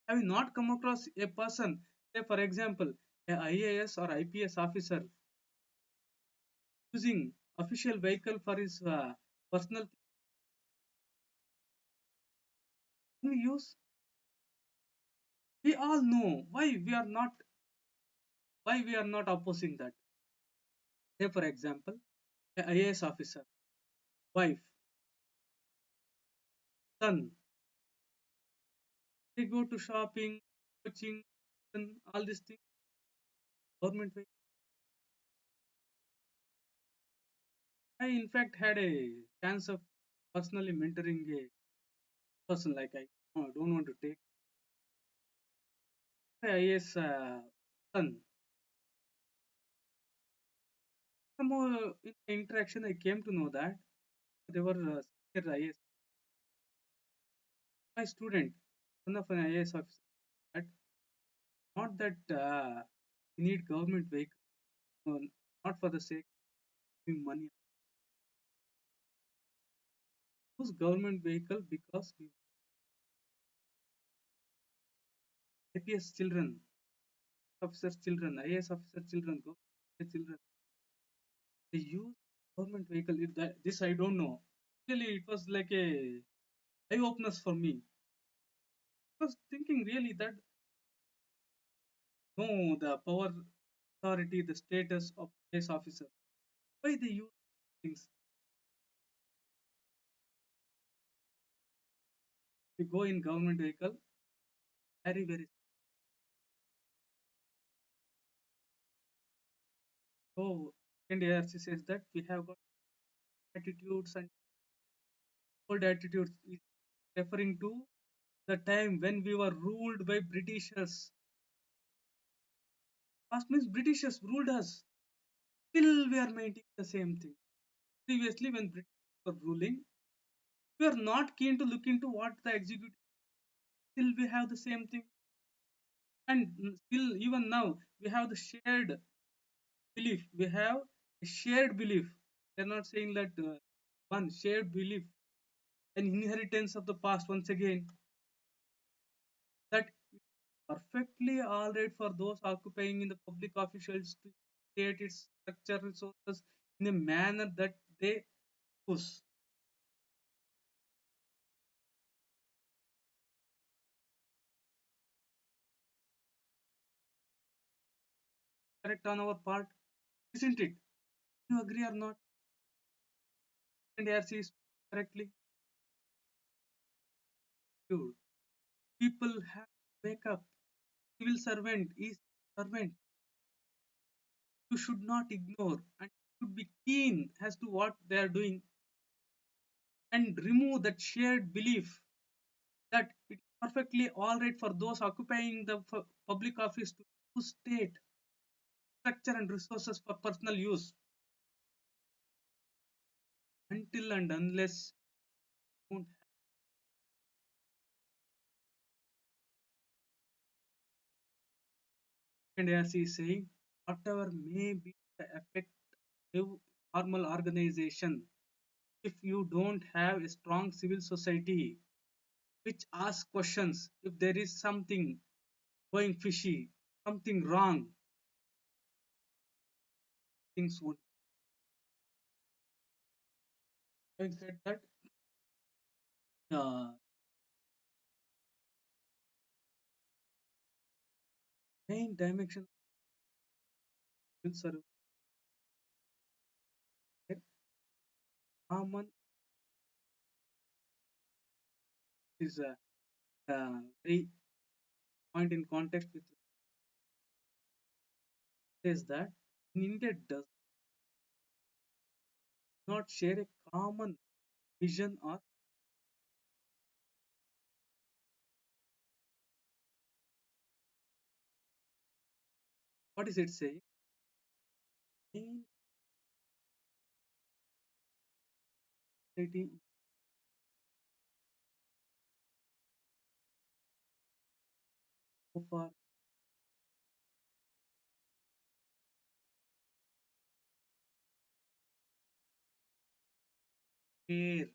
Have you not come across a person, say for example, a IAS or IPS officer using official vehicle for his personal use? We all know why we are not opposing that. Say for example, a IAS officer, wife, son, they go to shopping, coaching, and all these things. Government vehicle. I in fact had a chance of personally mentoring a person like I don't want to take IAS son. Somehow in the interaction I came to know that they were senior IAS. My student, son of an IAS officer, that not that we need government vehicle, no, not for the sake of giving money. Use government vehicle because we IPS children, officers children, IAS officer children, government children, they use government vehicle. If this I don't know. Really, it was like a eye openers for me. I was thinking really that no, the power, authority, the status of IAS officer. Why they use things? We go in government vehicle, very very. So second ARC says that we have got attitudes and old attitudes is referring to the time when we were ruled by Britishers. Past means Britishers ruled us. Still we are maintaining the same thing. Previously, when British were ruling, we are not keen to look into what the executive. Still we have the same thing, and still even now we have the shared belief. We have a shared belief. They're not saying that one shared belief, an inheritance of the past once again that perfectly all right for those occupying in the public officials to create its structure resources in a manner that they choose. Correct on our part, isn't it? You agree or not? And ARC is correctly viewed. People have to wake up. Civil servant is servant. You should not ignore and should be keen as to what they are doing and remove that shared belief that it is perfectly all right for those occupying the public office to use state structure and resources for personal use until and unless you don't have. And as he is saying, whatever may be the effective formal organization, if you don't have a strong civil society which asks questions if there is something going fishy, something wrong, things won't. Having said that, the main dimension of civil service common is a very point in context with says that in India does not share a common vision or what is it saying? Main society so far share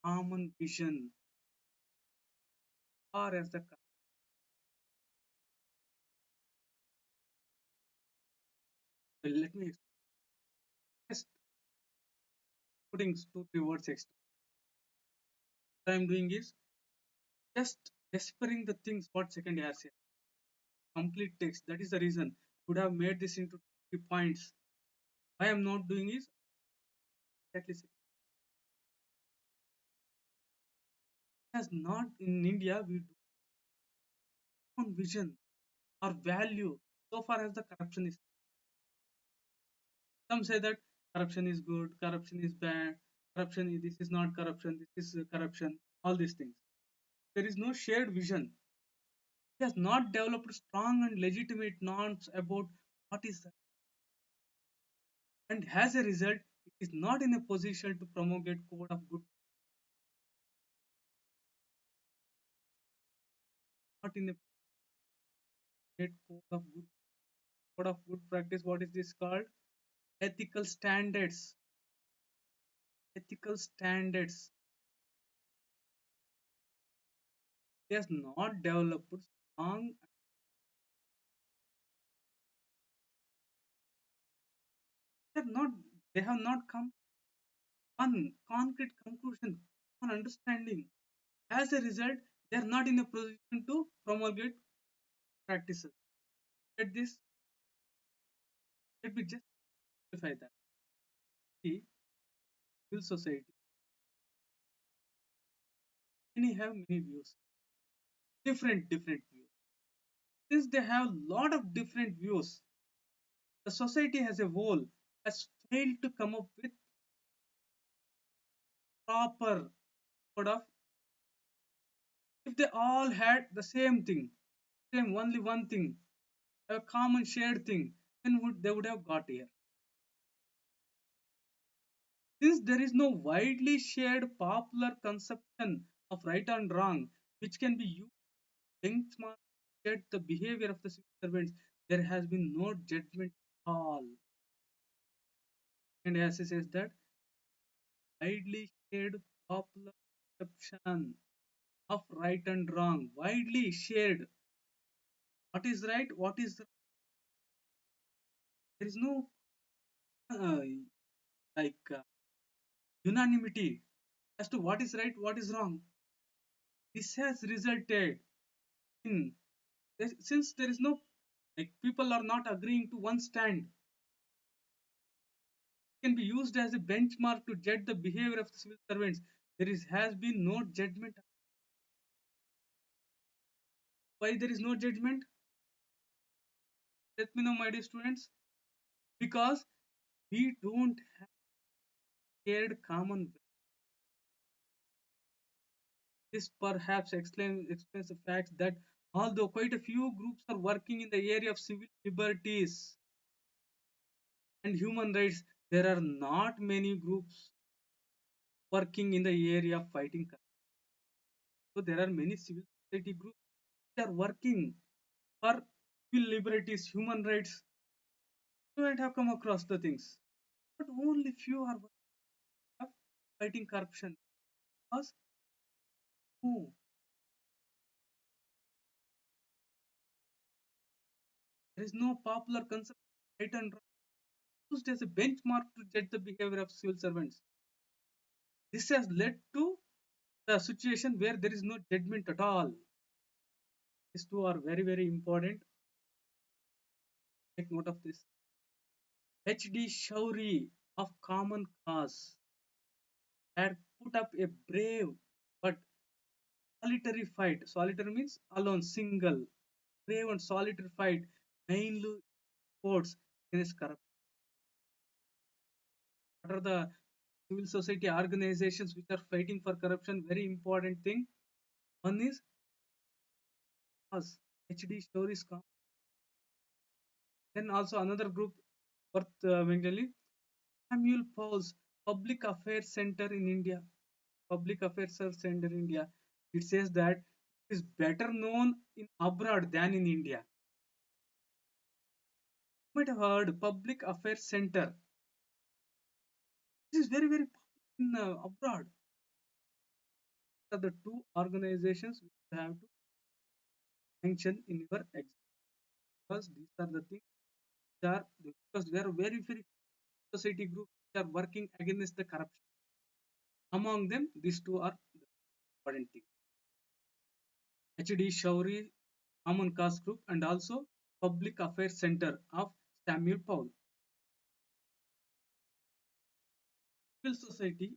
common vision or as the let me just putting two three words extra. What I'm doing is just whispering the things what second year said. Complete text. That is the reason I would have made this into 3 points. Why I'm not doing is exactly as not in India we do on vision or value so far as the corruption is. Some say that corruption is good, corruption is bad, corruption this is not corruption, this is corruption, all these things. There is no shared vision. He has not developed strong and legitimate norms about what is that. And as a result, it is not in a position to promulgate code of good, not in a code of good practice. What is this called? Ethical standards. Ethical standards. He has not developed strong. They have not. They have not come one concrete conclusion, one understanding. As a result, they are not in a position to promulgate practices. Let this let me just simplify that. See, civil society, many have many views, different views. Since they have lot of different views, the society as a whole has failed to come up with proper sort of if they all had the same thing, same only one thing, a common shared thing, then they would have got here. Since there is no widely shared popular conception of right and wrong, which can be used to benchmark the behavior of the civil servants, there has been no judgment at all. And as he says that widely shared popular conception of right and wrong, widely shared. what is right, what is there is no uh, like unanimity as to what is right, what is wrong. This has resulted in since there is no like people are not agreeing to one stand, can be used as a benchmark to judge the behavior of civil servants. There is has been no judgment. Why there is no judgment? Let me know, my dear students. Because we don't have shared common. This perhaps explains the fact that although quite a few groups are working in the area of civil liberties and human rights, there are not many groups working in the area of fighting corruption. So there are many civil society groups that are working for civil liberties, human rights. You might have come across the things, but only few are fighting corruption. Because no, there is no popular concept of right and wrong used as a benchmark to judge the behavior of civil servants. This has led to the situation where there is no judgment at all. These two are very, very important. Take note of this. H.D. Shourie of Common Cause had put up a brave but solitary fight. Solitary means alone, single. Brave and solitary fight, mainly sports against corruption. What are the civil society organizations which are fighting for corruption? Very important thing. One is us, HD Stories. Then also another group worth mentioning, Samuel Paul's Public Affairs Center in India. Public Affairs Center in India. It says that it is better known in abroad than in India. You might have heard Public Affairs Center. This is very, very popular in abroad. These are the two organizations which you have to mention in your exam, because these are the things which are because they are very, very society groups which are working against the corruption. Among them, these two are the important things. HD Shourie Common Cause Group and also Public Affairs Center of Samuel Paul. Civil society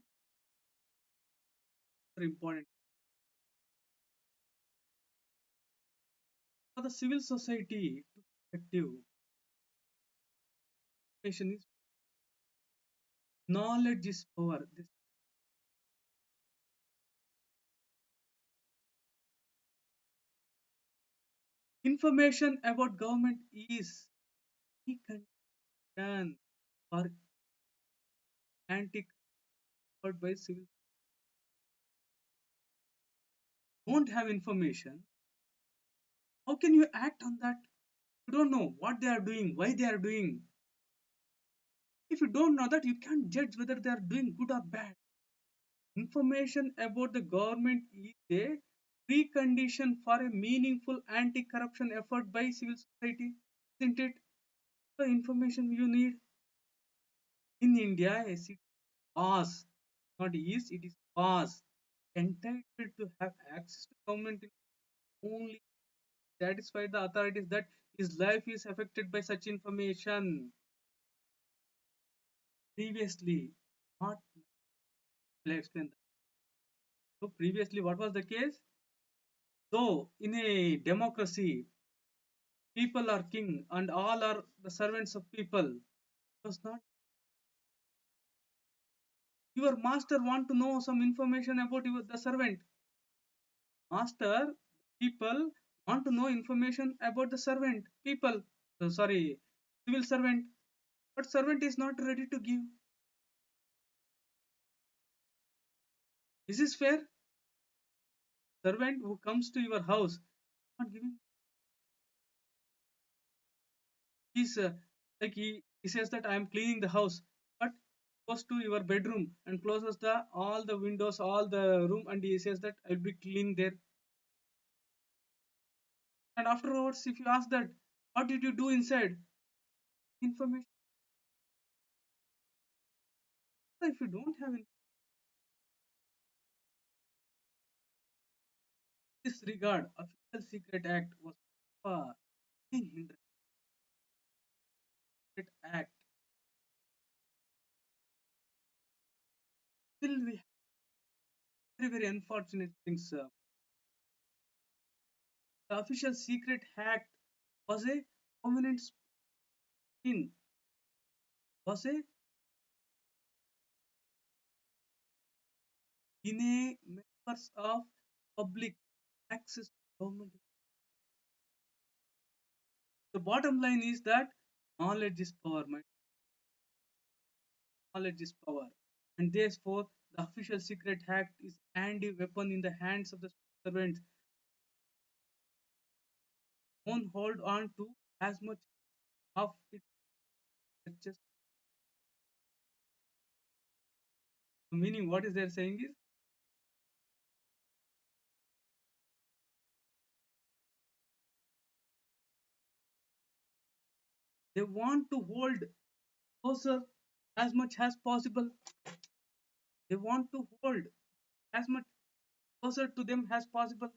are important. For the civil society to be effective, information is knowledge is power. This information about government is key concern for anti by civil. Don't have information. How can you act on that? You don't know what they are doing, why they are doing. If you don't know that, you can't judge whether they are doing good or bad. Information about the government is a precondition for a meaningful anti-corruption effort by civil society, isn't it? The information you need in India, a city was not is, it is was entitled to have access to government only satisfy the authorities that his life is affected by such information. Previously, not will explain that. So previously, what was the case? So in a democracy, people are king and all are the servants of people. It was not your master want to know some information about the servant. Master, people want to know information about the servant. People, sorry, civil servant. But servant is not ready to give. This is fair. Servant who comes to your house, not giving. He's like he says that I am cleaning the house, but goes to your bedroom and closes the all the windows, all the room, and he says that I'll be cleaning there. And afterwards, if you ask that, what did you do inside? Information. If you don't have this regard, Official Secret Act was far being hindered. Act. Still, we have very unfortunate things. The Official Secret Act was a prominent spin, was a in a members of public access to government. The bottom line is that knowledge is power, my knowledge is power. And therefore, the Official Secret Act is handy weapon in the hands of the servants. Won't hold on to as much of it as just meaning. What is they're saying is they want to hold closer as much as possible. They want to hold as much closer to them as possible.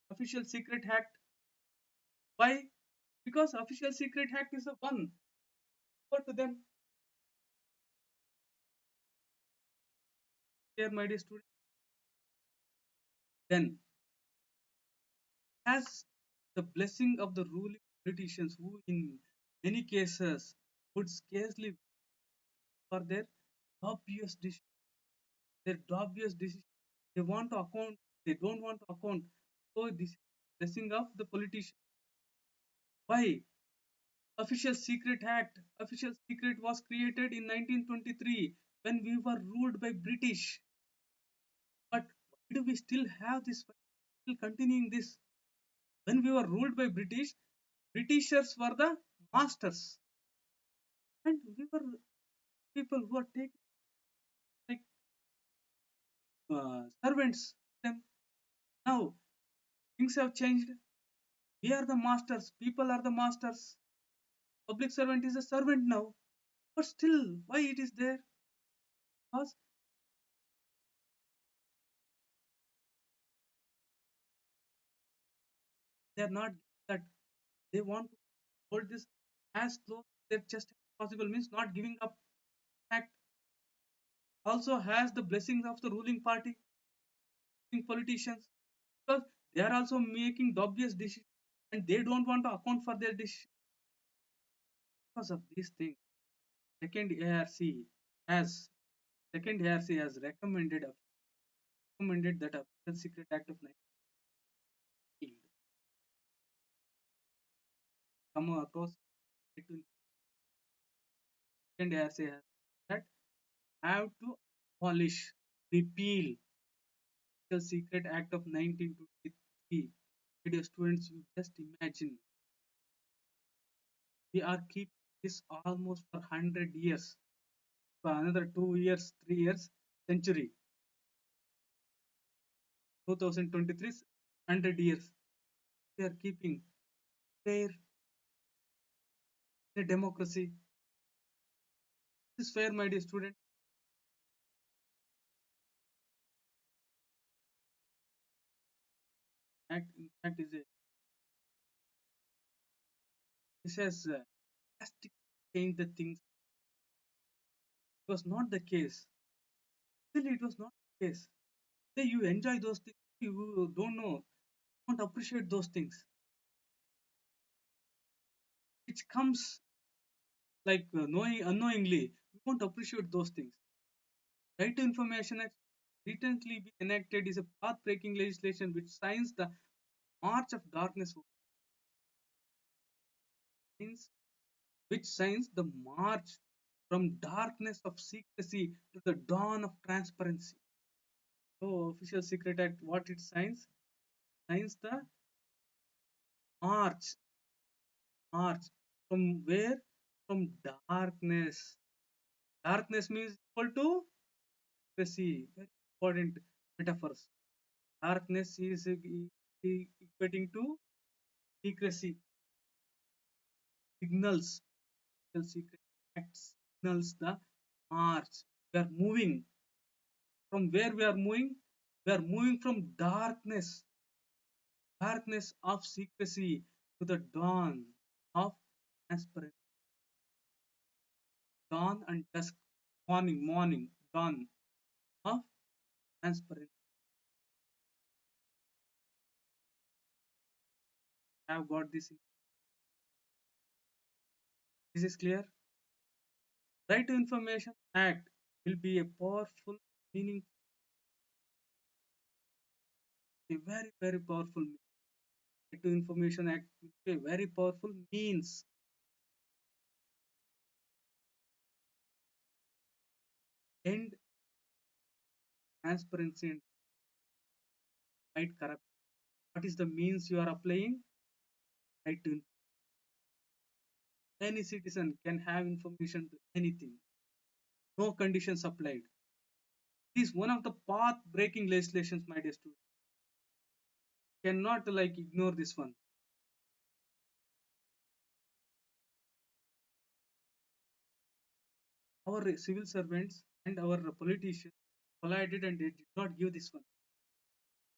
Official Secret Act. Why? Because Official Secret Act is the one for to them. Here, my dear student, then has the blessing of the ruling politicians who, in many cases, would scarcely for their obvious decision. Their obvious decision. They want to account. They don't want to account. So this blessing of the politician. Why? Official Secret Act. Official Secret was created in 1923 when we were ruled by British. But why do we still have this? Still continuing this? When we were ruled by British, Britishers were the masters, and we were people who are taking like servants. Them now things have changed. We are the masters. People are the masters. Public servant is a servant now, but still, why it is there? Because they are not that they want to hold this as close to their chest as possible. Means not giving up. Fact also has the blessings of the ruling party, politicians, because they are also making obvious decisions and they don't want to account for their decisions because of these things. Second ARC has second ARC has recommended that a Secret Act of 19 come across second ARC has that have to abolish, repeal the Secret Act of 1923. Dear students, you just imagine we are keeping this almost for 100 years, for another 2 years, 3 years, century. 2023, 100 years. We are keeping fair in a democracy. This is fair, my dear student. Act, in fact, is a this has drastically changed the things. It was not the case. Still, it was not the case. Say you enjoy those things, you don't know, don't appreciate those things, which comes like knowing unknowingly. We won't appreciate those things. Right to Information Act recently been enacted is a path-breaking legislation which signs the march of darkness, which signs the march from darkness of secrecy to the dawn of transparency. So, Official Secret Act, what it signs the march, march from where? From darkness. Darkness means equal to secrecy. Very important metaphors. Darkness is equating to secrecy signals. The secret act signals the march. We are moving. From where we are moving? We are moving from darkness of secrecy to the dawn of transparency. Dawn and dusk, morning, dawn of transparency. I have got this. This is clear. Right to Information Act will be a powerful, meaning, a very, very powerful. Right to Information Act will be a very powerful means end transparency and fight corruption. What is the means you are applying? Right to any citizen can have information to anything. No conditions applied. It is one of the path breaking legislations, my dear students. Cannot like ignore this one. Our civil servants and our politicians collided and they did not give this one.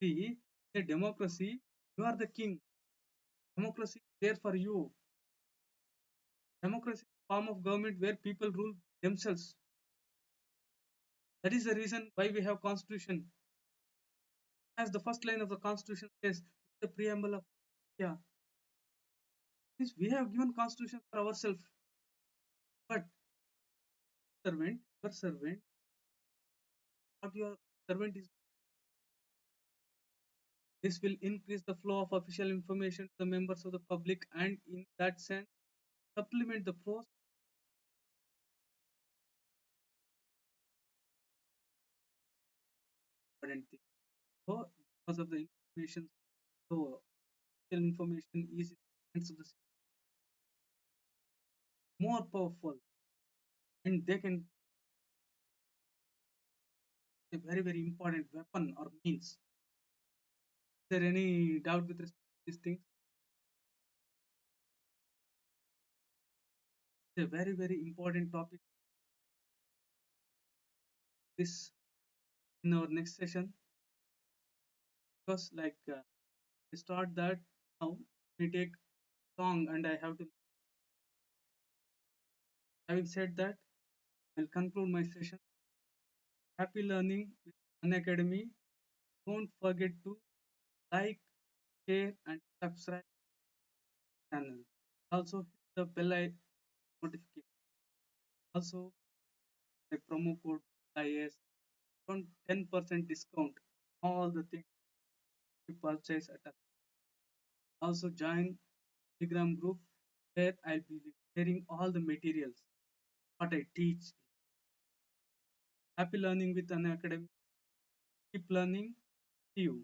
See, in a democracy, you are the king. Democracy is there for you. Democracy is a form of government where people rule themselves. That is the reason why we have constitution. As the first line of the constitution says, the preamble of India, is we have given constitution for ourselves. But your servant, what your servant is, this will increase the flow of official information to the members of the public and in that sense supplement the pros important thing. So because of the information, so official information is in the hands of the more powerful and they can a very very important weapon or means. Is there any doubt with respect to these things? It's a very very important topic. This in our next session because we start that now we take long and I have to. Having said that, I'll conclude my session. Happy learning with Unacademy. Don't forget to like, share, and subscribe channel. Also hit the bell notification. Also my promo code IAS on 10% discount. All the things you purchase at a. Also join Telegram group where I'll be sharing all the materials what I teach. Happy learning with Unacademy. Keep learning. See you.